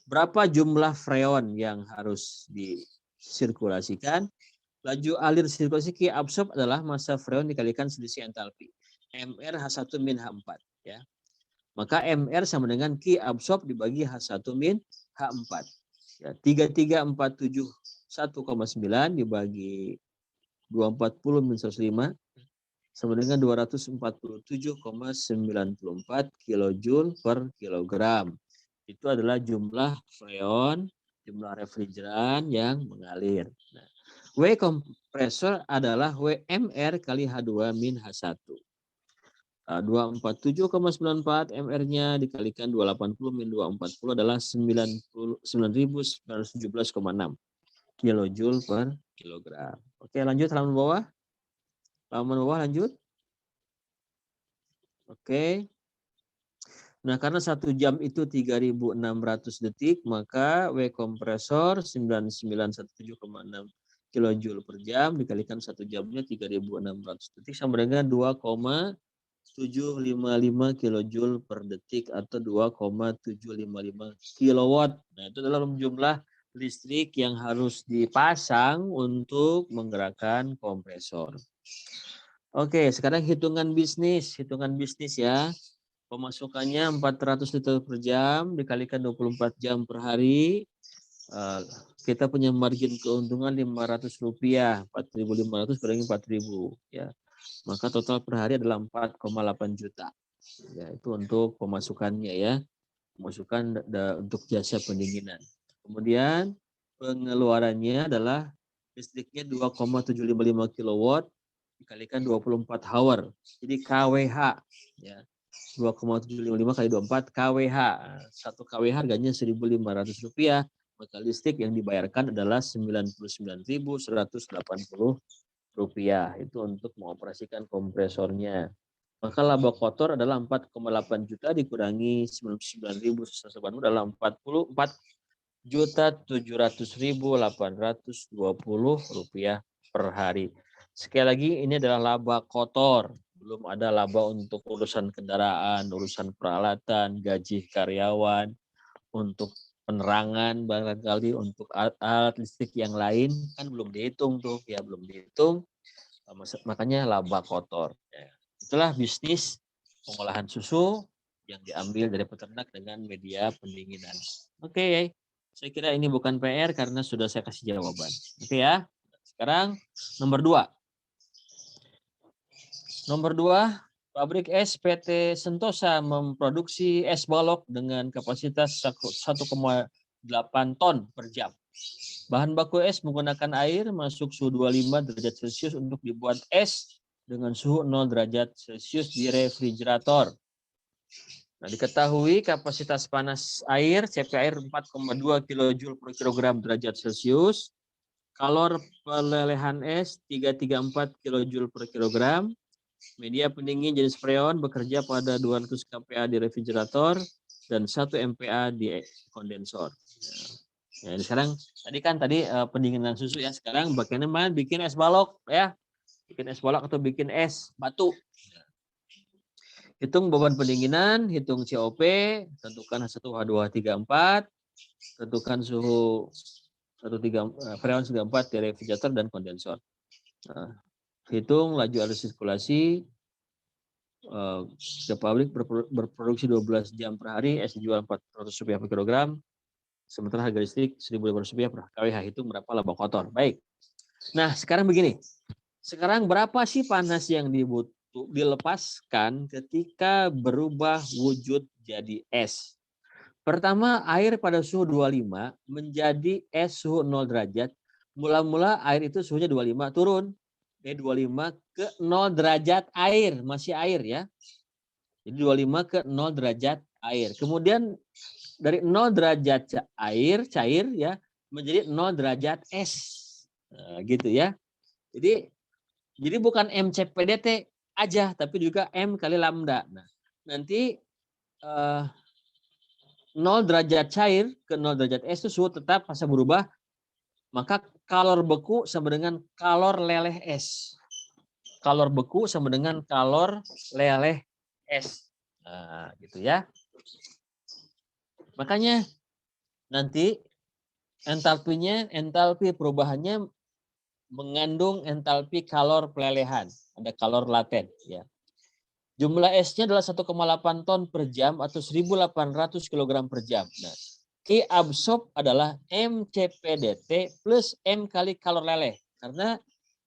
berapa jumlah freon yang harus disirkulasikan? Laju alir sirkulasi Q absorb adalah massa freon dikalikan selisih entalpi. MR H1 min H4 ya. Maka MR sama dengan Q absorb dibagi H1 min H4. Ya, 3347 1,9 dibagi 240 min 105 sama dengan 247,94 kilojoule per kilogram. Itu adalah jumlah freon, jumlah refrigeran yang mengalir. Nah, W kompresor adalah WMR kali H2 min H1. 247,94 MR-nya dikalikan 280 min 240 adalah 9.917,6 kilojoule per kilogram. Oke, lanjut halaman bawah. Halaman bawah lanjut. Oke. Nah, karena 1 jam itu 3.600 detik, maka W kompresor 9917,6 kilojoule per jam dikalikan 1 jamnya 3.600 detik sama dengan 2,375 2,755 kilojoule per detik atau 2,755 kilowatt. Nah, itu dalam jumlah listrik yang harus dipasang untuk menggerakkan kompresor. Oke, sekarang hitungan bisnis ya. Pemasukannya 400 liter per jam dikalikan 24 jam per hari. Kita punya margin keuntungan Rp500, 4.500 kurangi 4.000 ya. Maka total per hari adalah 4,8 juta. Ya, itu untuk pemasukannya ya. Pemasukan untuk jasa pendinginan. Kemudian pengeluarannya adalah listriknya 2,755 kilowatt dikalikan 24 hour. Jadi KWH ya. 2,755 kali 24 KWH. 1 KWH harganya Rp1.500. Maka listrik yang dibayarkan adalah Rp99.180. Itu untuk mengoperasikan kompresornya. Maka laba kotor adalah 4,8 juta dikurangi 99.180 adalah Rp44.700.820 per hari. Sekali lagi ini adalah laba kotor. Belum ada laba untuk urusan kendaraan, urusan peralatan, gaji karyawan, untuk penerangan barangkali, untuk alat listrik yang lain kan belum dihitung tuh ya, belum dihitung. Makanya laba kotor. Itulah bisnis pengolahan susu yang diambil dari peternak dengan media pendinginan. Oke, saya kira ini bukan PR karena sudah saya kasih jawaban. Oke ya. Sekarang nomor 2. Nomor 2, pabrik es PT Sentosa memproduksi es balok dengan kapasitas 1,8 ton per jam. Bahan baku es menggunakan air masuk suhu 25 derajat Celcius untuk dibuat es dengan suhu 0 derajat Celcius di refrigerator. Nah, diketahui kapasitas panas air, CP air 4,2 kJ per kilogram derajat Celcius. Kalor pelelehan es 334 kJ per kilogram. Media pendingin jenis freon bekerja pada 200 kPa di refrigerator dan 1 MPa di kondensor. Ya, sekarang tadi pendinginan susu ya. Sekarang bagaimana bikin es balok ya? Bikin es balok atau bikin es batu. Hitung beban pendinginan, hitung COP, tentukan H1, H2, H3, H4, tentukan suhu freon 34 di refrigerator dan kondensor. Nah, hitung laju arus sirkulasi. Ke pabrik berproduksi 12 jam per hari, es dijual Rp400 per kilogram, sementara harga listrik Rp1.500 per kWh. Hitung berapa laba kotor. Baik. Nah, sekarang begini. Sekarang berapa sih panas yang dilepaskan ketika berubah wujud jadi es? Pertama, air pada suhu 25 menjadi es suhu 0 derajat. Mula-mula air itu suhunya 25, turun. 25 ke 0 derajat air, masih air ya. Jadi 25 ke 0 derajat air. Kemudian dari 0 derajat air, cair ya, menjadi 0 derajat es. Nah, gitu ya. Jadi bukan MCPDT aja, tapi juga M kali lambda. Nah, nanti 0 derajat cair ke 0 derajat es itu suhu tetap masa berubah. Maka kalor beku sama dengan kalor leleh es. Kalor beku sama dengan kalor leleh es. Nah, gitu ya. Makanya nanti entalpi perubahannya mengandung entalpi kalor pelelehan. Ada kalor laten ya. Jumlah esnya adalah 1,8 ton per jam atau 1.800 kg per jam. Nah, Q absorb adalah MCPDT plus M kali kalor leleh. Karena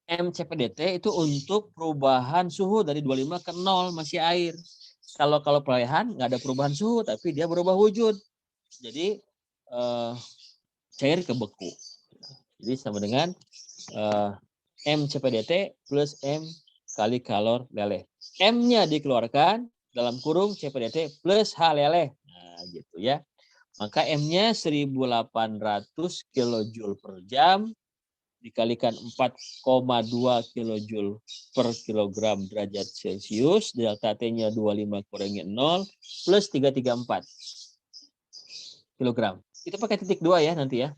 MCPDT itu untuk perubahan suhu dari 25 ke 0 masih air. Kalau pelelehan nggak ada perubahan suhu tapi dia berubah wujud. Jadi cair ke beku. Jadi sama dengan MCPDT plus M kali kalor leleh. M-nya dikeluarkan dalam kurung CPDT plus H leleh. Nah, gitu ya. Maka M-nya 1.800 kJ per jam dikalikan 4,2 kJ per kilogram derajat Celcius, delta T-nya 25 kurangi 0 plus 334 kilogram. Itu pakai titik 2 ya nanti ya.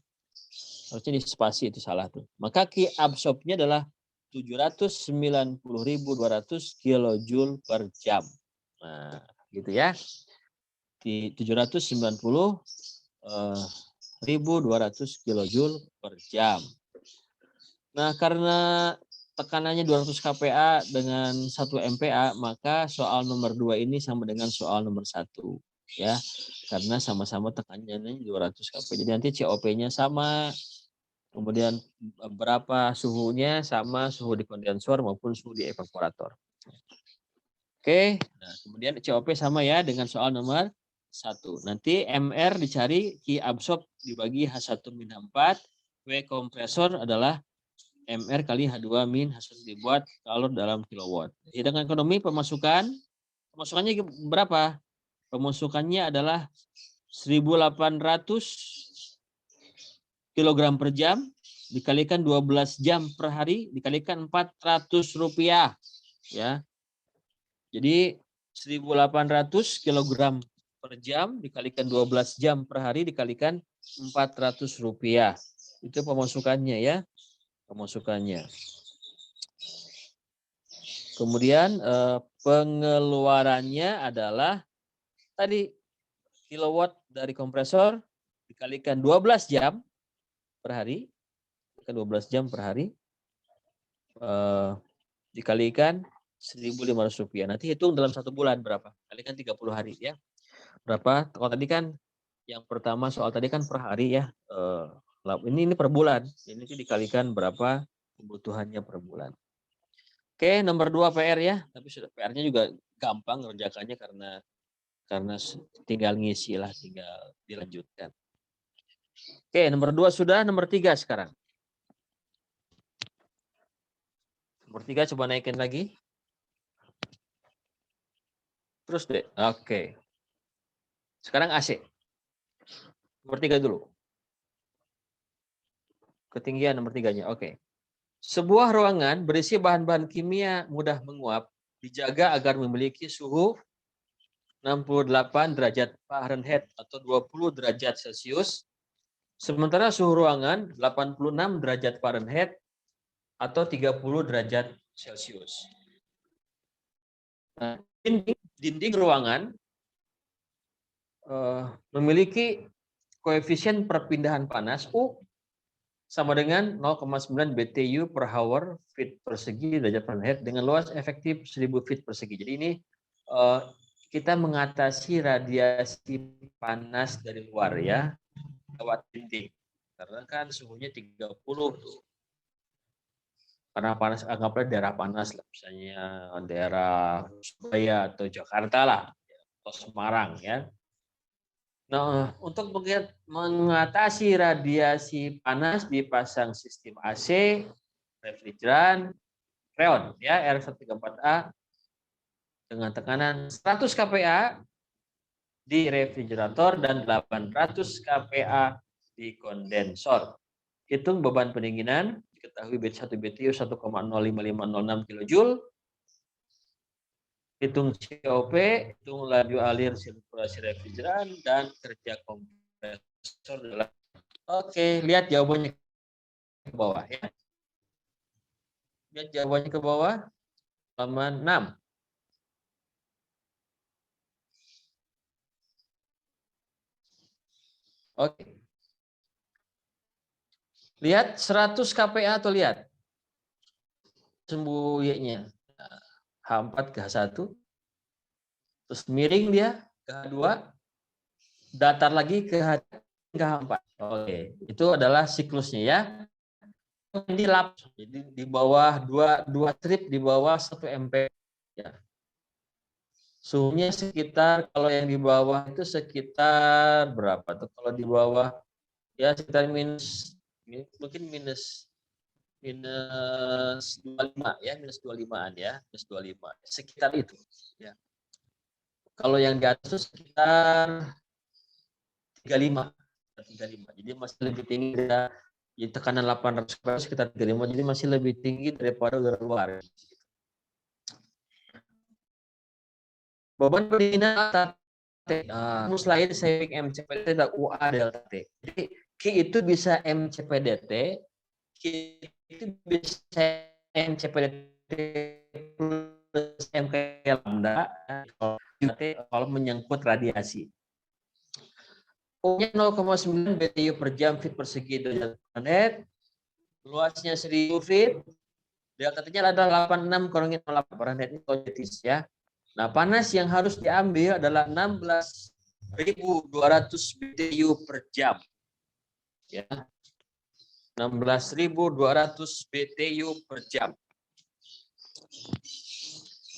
Harusnya di spasi itu salah tuh. Maka Q absorb-nya adalah 790.200 kJ per jam. Nah, gitu ya. Di 790.200 kilojoule per jam. Nah, karena tekanannya 200 kPa dengan 1 MPa, maka soal nomor 2 ini sama dengan soal nomor 1 ya. Karena sama-sama tekanannya 200 kPa. Jadi nanti COP-nya sama, kemudian berapa suhunya sama suhu di kondensor maupun suhu di evaporator. Oke, nah kemudian COP sama ya dengan soal nomor 1. Nanti MR dicari, Q absorb dibagi H1-H4, W kompresor adalah MR kali H2 min H1 dibuat kalor dalam kilowatt. Hitungan ekonomi pemasukannya berapa? Pemasukannya adalah 1.800 kilogram per jam dikalikan 12 jam per hari dikalikan 400 rupiah ya. Jadi 1.800 kilogram per jam dikalikan 12 jam per hari dikalikan 400 rupiah. Itu pemasukannya ya. Pemasukannya. Kemudian pengeluarannya adalah tadi kilowatt dari kompresor dikalikan 12 jam per hari. 12 jam per hari. Dikalikan 1.500 rupiah. Nanti hitung dalam 1 bulan berapa. Kalikan 30 hari ya. Berapa? Kalau tadi kan yang pertama soal tadi kan per hari ya. Ini per bulan. Ini dikalikan berapa kebutuhannya per bulan. Oke, nomor 2 PR ya. Tapi sudah PR-nya juga gampang ngerjakannya karena tinggal ngisi lah, tinggal dilanjutkan. Oke, nomor 2 sudah, nomor 3 sekarang. Nomor 3 coba naikin lagi. Terus deh. Oke. Sekarang AC. Nomor 3 dulu. Ketinggian nomor 3-nya. Oke. Sebuah ruangan berisi bahan-bahan kimia mudah menguap dijaga agar memiliki suhu 68 derajat Fahrenheit atau 20 derajat Celcius. Sementara suhu ruangan 86 derajat Fahrenheit atau 30 derajat Celcius. Nah, dinding ruangan memiliki koefisien perpindahan panas U sama dengan 0,9 BTU per hour feet persegi derajat Fahrenheit dengan luas efektif 1000 feet persegi. Jadi ini kita mengatasi radiasi panas dari luar ya lewat dinding. Karena kan suhunya 30 tuh. Karena panas, anggaplah daerah panas lah, misalnya daerah Surabaya atau Jakarta lah, atau Semarang ya. Nah, untuk mengatasi radiasi panas dipasang sistem AC, refrigeran, freon ya R134A dengan tekanan 100 kPa di refrigerator dan 800 kPa di kondensor. Hitung beban pendinginan, diketahui B1 BTU 1,05506 kJ. Hitung COP, hitung laju alir sirkulasi refrigeran, dan kerja kompresor dalam. Oke, lihat jawabannya ke bawah ya. Lihat jawabannya ke bawah, halaman 6. Oke. Lihat 100 kPa tuh lihat. Sembunyinya. H4 ke H1. Terus miring dia ke H2. Datar lagi ke H4. Oke, itu adalah siklusnya ya. Ini lap. Jadi di bawah dua strip di bawah 1 MP ya. Suhunya sekitar kalau yang di bawah itu sekitar berapa tuh? Kalau di bawah ya sekitar mungkin minus 25 ya, minus 25-an ya, minus 25. Sekitar itu ya. Kalau yang di atas sekitar 35. Jadi masih lebih tinggi dari tekanan 800 sekitar 35. Jadi masih lebih tinggi daripada udara luar. Beban pendinginan rumus lain Seivik MCPDT dan UA delta T. Jadi Q itu bisa MCPDT, Q itu bisa MCPDT plus MK lambda. kalau menyangkut radiasi. O-nya 0,9 BTU per jam feet persegi derajat planet. Luasnya 1000 feet. Delta T-nya adalah 86 kurangin 08 Fahrenheit, ini positif ya. Nah, panas yang harus diambil adalah 16.200 BTU per jam. Ya. 16.200 BTU per jam.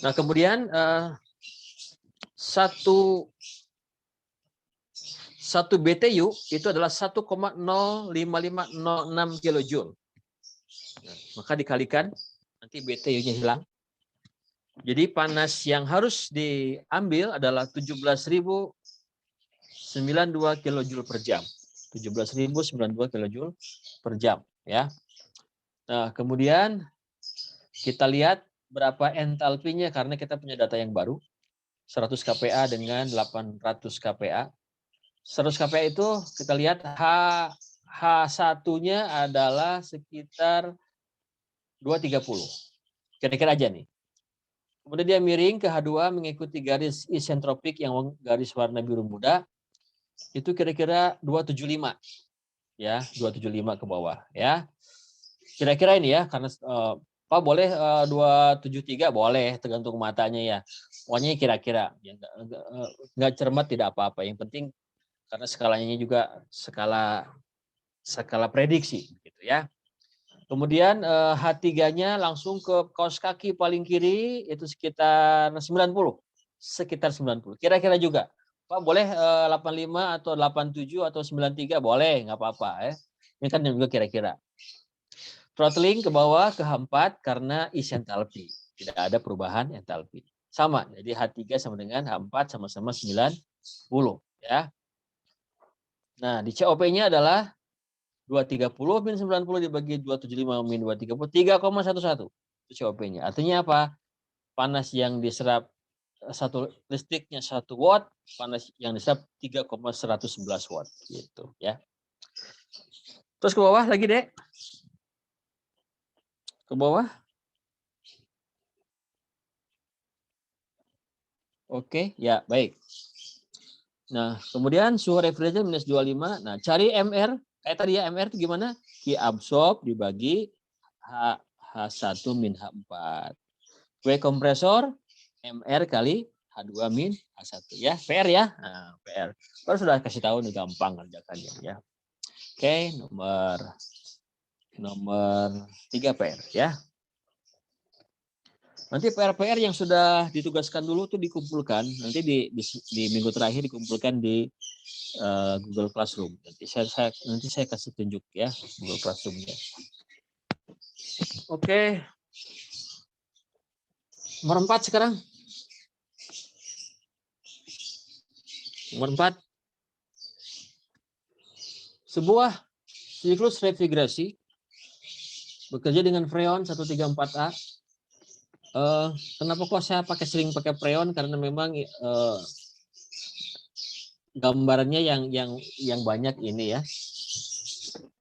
Nah, kemudian satu BTU itu adalah 1,05506 kilojoule. Nah, maka dikalikan, nanti BTU-nya hilang. Jadi panas yang harus diambil adalah 17.092 kilojoule per jam. 17.092 kilojoule per jam. Ya. Nah, kemudian kita lihat berapa entalpinya karena kita punya data yang baru. 100 kPa dengan 800 kPa. 100 kPa itu kita lihat H1-nya adalah sekitar 230. Kira-kira aja nih. Kemudian dia miring ke H2 mengikuti garis isentropik yang garis warna biru muda. Itu kira-kira 275. Ya, 275 ke bawah ya. Kira-kira ini ya, karena Pak boleh 273 boleh, tergantung matanya ya. Pokoknya kira-kira ya, nggak cermat tidak apa-apa. Yang penting karena skalanya juga skala prediksi gitu ya. Kemudian H3-nya langsung ke kaos kaki paling kiri itu sekitar 90. Sekitar 90. Kira-kira juga. Pak boleh 85 atau 87 atau 93 boleh, nggak apa-apa ya. Ini kan juga kira-kira. Throttling ke bawah ke H4 karena isentalpi. Tidak ada perubahan entalpi. Sama, jadi H3 sama dengan H4 sama-sama 90 ya. Nah, di COP-nya adalah 230 min 90 dibagi 275 min 230, 3,11. Itu COP-nya. Artinya apa? Panas yang diserap listriknya 1 watt, panas yang diserap 3,111 watt gitu ya. Terus ke bawah lagi, Dek. Ke bawah. Oke, ya, baik. Nah, kemudian suhu refrigerator minus 25. Nah, cari MR. Kayak tadi ya, MR itu gimana? Q absorb dibagi H1 min H4. W kompresor, MR kali H2 min H1. Ya, PR ya. Nah, PR. Kalau sudah kasih tahu, nih gampang kerjakannya ya. Oke, nomor 3 PR ya. Nanti PR-PR yang sudah ditugaskan dulu tuh dikumpulkan. Nanti di minggu terakhir dikumpulkan di Google Classroom. Nanti saya kasih tunjuk ya Google Classroom-nya. Oke. Nomor 4 sekarang. Nomor 4. Sebuah siklus refrigerasi bekerja dengan freon 134A. Kenapa kok saya sering pakai freon? Karena memang gambarnya yang banyak ini ya.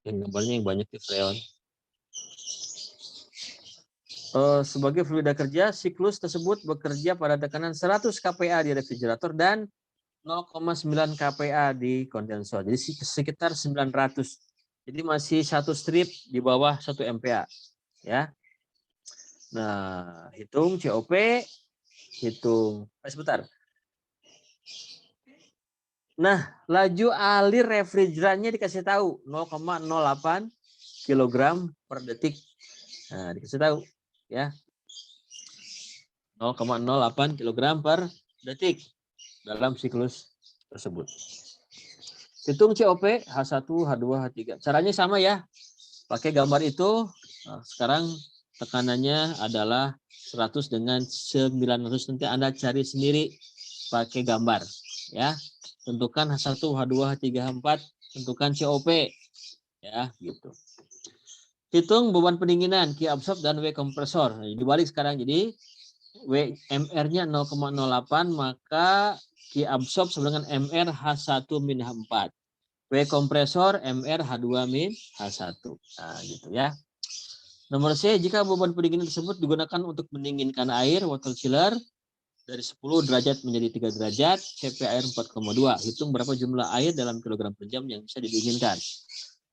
Gambarnya yang banyak di freon. Sebagai fluida kerja, siklus tersebut bekerja pada tekanan 100 kPa di refrigerator dan 0,9 kPa di kondensor. Jadi sekitar 900. Jadi masih satu strip di bawah 1 MPa. Ya. Nah, hitung COP, sebentar. Nah, laju alir refrigerannya dikasih tahu 0,08 kg per detik. Nah, dikasih tahu ya. 0,08 kg per detik dalam siklus tersebut. Hitung COP H1, H2, H3. Caranya sama ya. Pakai gambar itu. Nah, sekarang tekanannya adalah 100 dengan 900. Nanti Anda cari sendiri pakai gambar ya. Tentukan H1, H2, H3, H4, tentukan COP ya gitu. Hitung beban pendinginan, Q absorb dan W kompresor. Nah, dibalik sekarang jadi MR-nya 0,08 maka Q absorb sama dengan MR H1 min H4. W kompresor MR H2 min H1. Nah, gitu ya. Nomor C, jika beban pendinginan tersebut digunakan untuk mendinginkan air, water chiller, dari 10 derajat menjadi 3 derajat, CP air 4,2. Hitung berapa jumlah air dalam kilogram per jam yang bisa didinginkan.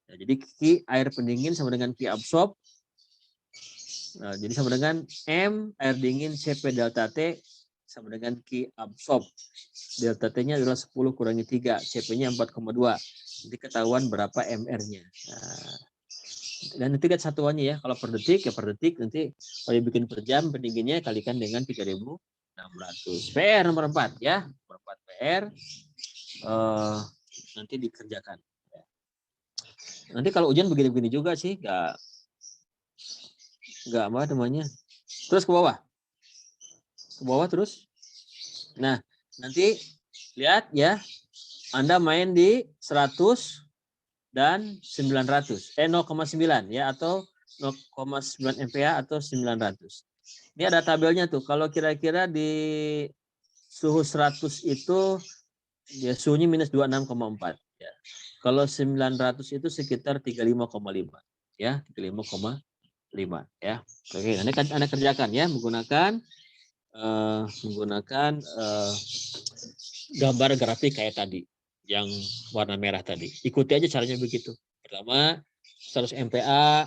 Nah, jadi Q air pendingin sama dengan Q absorb. Nah, jadi sama dengan M air dingin CP delta T sama dengan Q absorb. Delta T-nya adalah 10 kurangi 3, CP-nya 4,2. Jadi ketahuan berapa MR-nya. Nah, dan nanti lihat satuannya ya. Kalau per detik ya per detik. Nanti kalau dibikin per jam pendinginnya kalikan dengan 3.600. PR nomor 4 ya. Nomor 4 PR. Nanti dikerjakan. Nanti kalau ujian begini-begini juga sih. Nggak apa namanya. Terus ke bawah. Ke bawah terus. Nah, nanti lihat ya. Anda main di 100 dan 900. 0,9 ya atau 0,9 MPa atau 900. Ini ada tabelnya tuh. Kalau kira-kira di suhu 100 itu ya suhunya minus 26,4 ya. Kalau 900 itu sekitar 35,5 ya, 35,5 ya. Oke, nanti Anda kerjakan ya menggunakan gambar grafik kayak tadi yang warna merah tadi. Ikuti aja caranya begitu. Pertama 100 MPa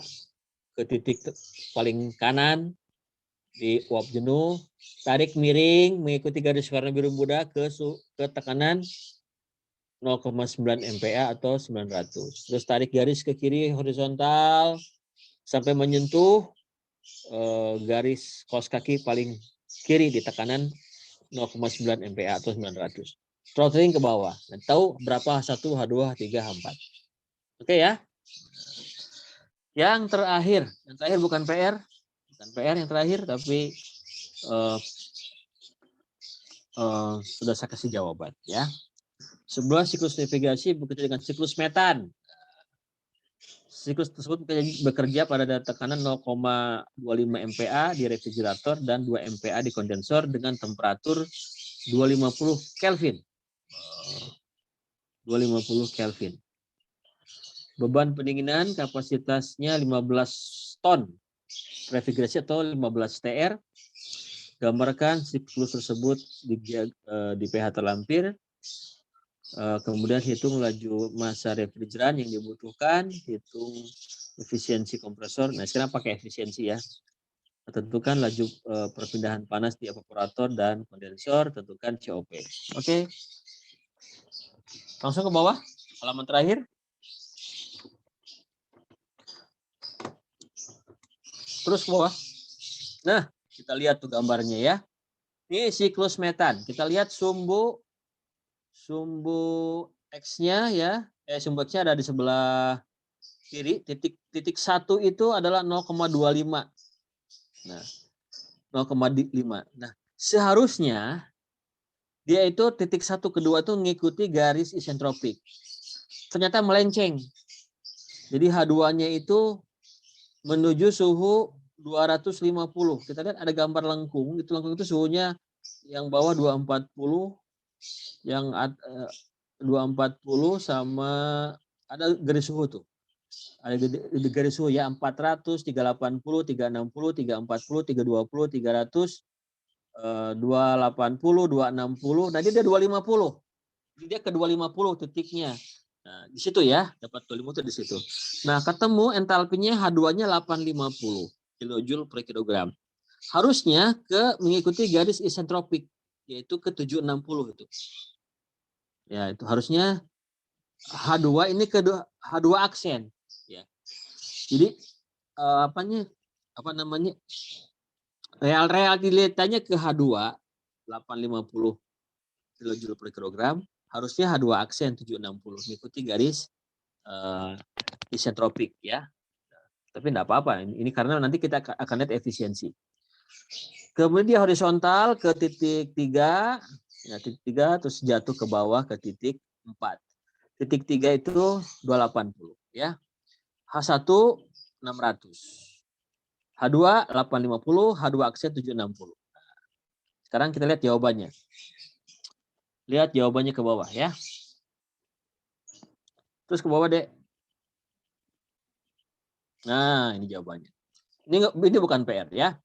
ke titik paling kanan di uap jenuh, tarik miring mengikuti garis warna biru muda ke tekanan 0,9 MPa atau 900. Terus tarik garis ke kiri horizontal sampai menyentuh garis kaos kaki paling kiri di tekanan 0,9 MPa atau 900. Throttling ke bawah. Dan tahu berapa H1, H2, H3, H4. Oke ya. Yang terakhir bukan PR, yang terakhir, tapi sudah saya kasih jawaban ya. Sebuah siklus navigasi bekerja dengan siklus metan. Siklus tersebut bekerja pada tekanan 0,25 MPa di refrigerator dan 2 MPa di kondensor dengan temperatur 250 Kelvin. 250 Kelvin. Beban pendinginan kapasitasnya 15 ton. Refrigerasi atau 15 TR. Gambarkan siklus tersebut di pH terlampir. Kemudian hitung laju massa refrigeran yang dibutuhkan, hitung efisiensi kompresor. Nah, sekarang pakai efisiensi ya. Tentukan laju perpindahan panas di evaporator dan kondensor, tentukan COP. Oke. Langsung ke bawah, halaman terakhir. Terus ke bawah. Nah, kita lihat tuh gambarnya ya. Ini siklus metan. Kita lihat sumbu X-nya ya. Sumbu X-nya ada di sebelah kiri. Titik 1 itu adalah 0,25. Nah, 0,5. Nah, seharusnya dia itu titik 1 kedua itu mengikuti garis isentropik. Ternyata melenceng. Jadi H2-nya itu menuju suhu 250. Kita lihat ada gambar lengkung. Itu lengkung itu suhunya yang bawah 240, yang 240 sama ada garis suhu tuh. Ada garis suhu ya 400, 380, 360, 340, 320, 300, 280, 260. Nah dia 250. Dia ke 250 titiknya. Nah, di situ ya, dapat 250 di situ. Nah, ketemu entalpinya H2-nya 850 kilojoule per kilogram. Harusnya mengikuti garis isentropik, yaitu ke 760 itu. Ya, itu harusnya H2 ini ke H2 aksen ya. Jadi realitanya ke H2 850 kilojoule per kilogram, harusnya H2 aksen 760 mengikuti garis isentropik ya. Tapi enggak apa-apa, ini karena nanti kita akan lihat efisiensi. Kemudian dia horizontal ke titik 3, ya titik 3 terus jatuh ke bawah ke titik 4. Titik 3 itu 280 ya. H1 600. H2 850, H2 aksen 760. Sekarang kita lihat jawabannya. Lihat jawabannya ke bawah ya. Terus ke bawah, Dek. Nah, ini jawabannya. Ini bukan PR ya.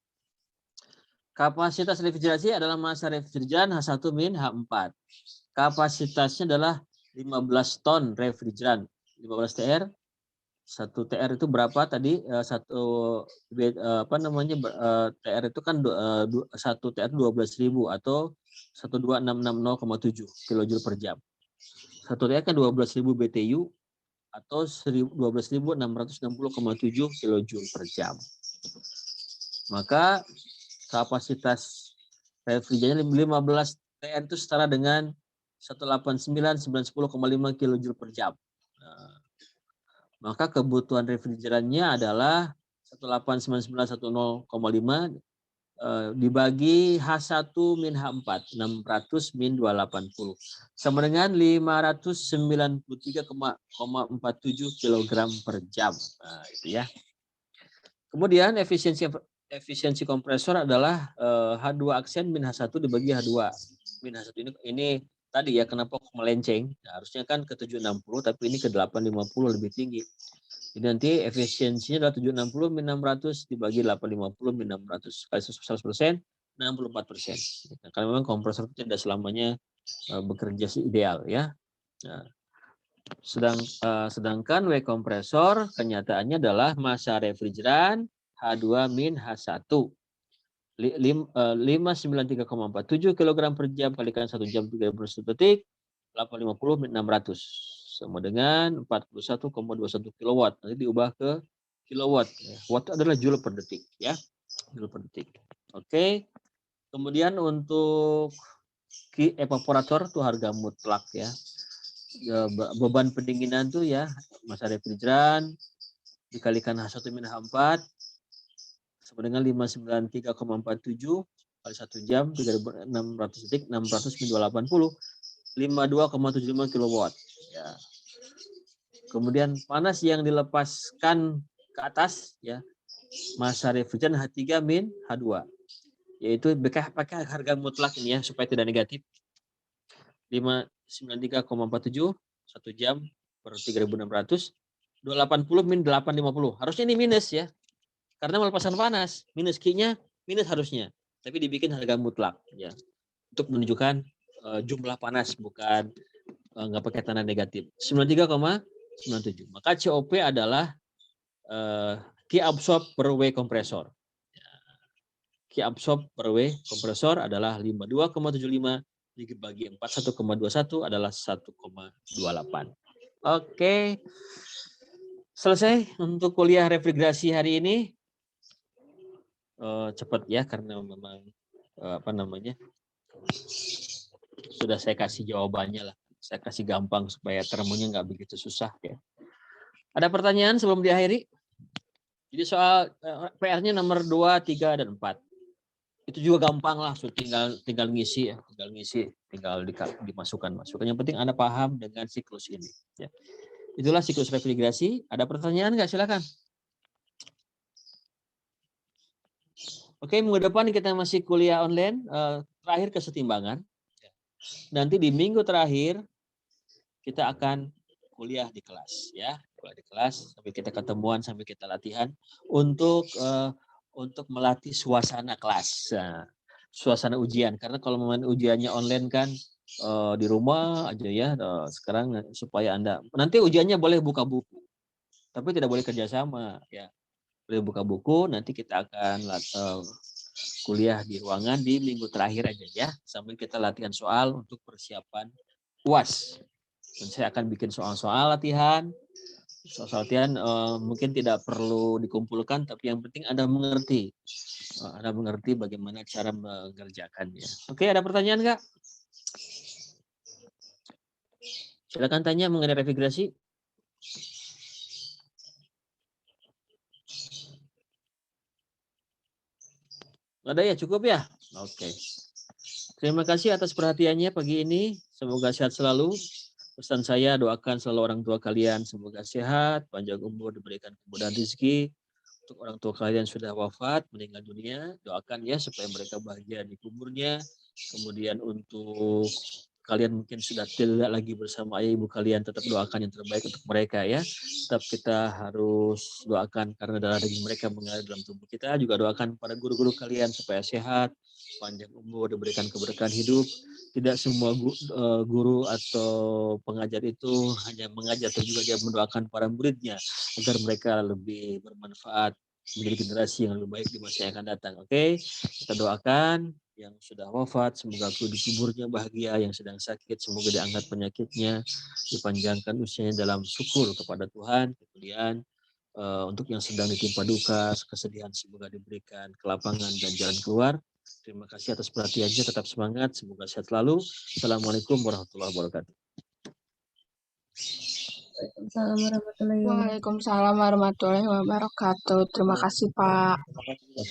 Kapasitas refrigerasi adalah massa refrigeran H1 min H4. Kapasitasnya adalah 15 ton refrigeran. 15 TR. 1 TR itu berapa tadi? TR itu kan 1 TR 12.000 atau 12660,7 kilojoule per jam. 1 TR kan 12.000 BTU atau 12.660,7 kilojoule per jam. Maka kapasitas refrigerasi 15 TR itu setara dengan 189.910,5 kilojoule per jam. Nah, maka kebutuhan refrigerannya adalah 189.910,5 dibagi H1 min H4, 600 min 280. Sama dengan 593,47 kg per jam. Nah, itu ya. Kemudian efisiensi kompresor adalah H2 aksen min H1 dibagi H2 min H1 ini tadi ya kenapa melenceng. Nah, harusnya kan ke 760 tapi ini ke 850 lebih tinggi. Jadi nanti efisiensinya adalah 760 min 600 dibagi 850 min 600 kali 100%, 64%. Karena memang kompresor tidak selamanya bekerja ideal ya. Nah, sedangkan W kompresor kenyataannya adalah massa refrigeran H2 min H1. 593,47 kg per jam kalikan 1 jam 30 detik, 850 min 600. Sama dengan 41,21 kilowatt. Nanti diubah ke kilowatt. Watt adalah joule per detik ya. Joule per detik. Oke. Kemudian untuk evaporator itu harga mutlak ya. Beban pendinginan tuh ya massa refrigeran dikalikan H1 min H4 sama dengan 593,47 kali 1 jam 3600 detik 600 min 280 52,75 kilowatt ya. Kemudian panas yang dilepaskan ke atas ya massa refrigeran H3 min H2 yaitu pakai harga mutlak ini ya supaya tidak negatif. 593,47 1 jam per 3.600 280 min 850. Harusnya ini minus ya. Karena melepasan panas, minus Q-nya minus harusnya. Tapi dibikin harga mutlak ya. Untuk menunjukkan jumlah panas bukan nggak pakai tanda negatif. 93,97. Maka COP adalah Q absorb per W kompresor. Q absorb per W kompresor adalah 52,75 dibagi 41,21 adalah 1,28. Oke. Selesai untuk kuliah refrigerasi hari ini. Cepat ya karena memang sudah saya kasih jawabannya lah. Saya kasih gampang supaya termunya nggak begitu susah ya. Ada pertanyaan sebelum diakhiri? Jadi soal PR-nya nomor 2, 3, dan 4. Itu juga gampang lah, tinggal ngisi ya, tinggal dimasukkan. Yang penting Anda paham dengan siklus ini. Ya. Itulah siklus refrigerasi. Ada pertanyaan nggak? Silakan. Oke, minggu depan kita masih kuliah online. Terakhir kesetimbangan. Nanti di minggu terakhir kita akan kuliah di kelas, ya. Kuliah di kelas sampai kita ketemuan, sampai kita latihan untuk melatih suasana kelas, suasana ujian. Karena kalau memang ujiannya online kan di rumah aja ya. Sekarang supaya Anda nanti ujiannya boleh buka buku, tapi tidak boleh kerjasama ya. Boleh buka buku. Nanti kita akan kuliah di ruangan di minggu terakhir aja ya. Sambil kita latihan soal untuk persiapan UAS. Dan saya akan bikin soal-soal latihan. Soal latihan mungkin tidak perlu dikumpulkan, tapi yang penting Anda mengerti. Anda mengerti bagaimana cara mengerjakannya. Oke, ada pertanyaan nggak? Silakan tanya mengenai refrigerasi. Ada ya, cukup ya? Oke. Terima kasih atas perhatiannya pagi ini. Semoga sehat selalu. Pesan saya, doakan selalu orang tua kalian semoga sehat, panjang umur, diberikan kemudahan rezeki. Untuk orang tua kalian sudah wafat, meninggal dunia, doakan ya supaya mereka bahagia di kuburnya. Kemudian untuk kalian mungkin sudah tidak lagi bersama ayah ibu kalian, tetap doakan yang terbaik untuk mereka ya. Tetap kita harus doakan karena darah daging mereka mengalir dalam tubuh kita. Juga doakan para guru-guru kalian supaya sehat, panjang umur, diberikan keberkahan hidup. Tidak semua guru atau pengajar itu hanya mengajar, tapi juga dia mendoakan para muridnya agar mereka lebih bermanfaat menjadi generasi yang lebih baik di masa yang akan datang. Oke, kita doakan yang sudah wafat, semoga di kuburnya bahagia, yang sedang sakit, semoga diangkat penyakitnya, dipanjangkan usianya dalam syukur kepada Tuhan. Kemudian untuk yang sedang ditimpa duka, kesedihan, semoga diberikan kelapangan dan jalan keluar. Terima kasih atas perhatiannya, tetap semangat, semoga sehat selalu. Assalamualaikum warahmatullahi wabarakatuh. Waalaikumsalam warahmatullahi wabarakatuh. Waalaikumsalam warahmatullahi wabarakatuh. Terima kasih, Pak.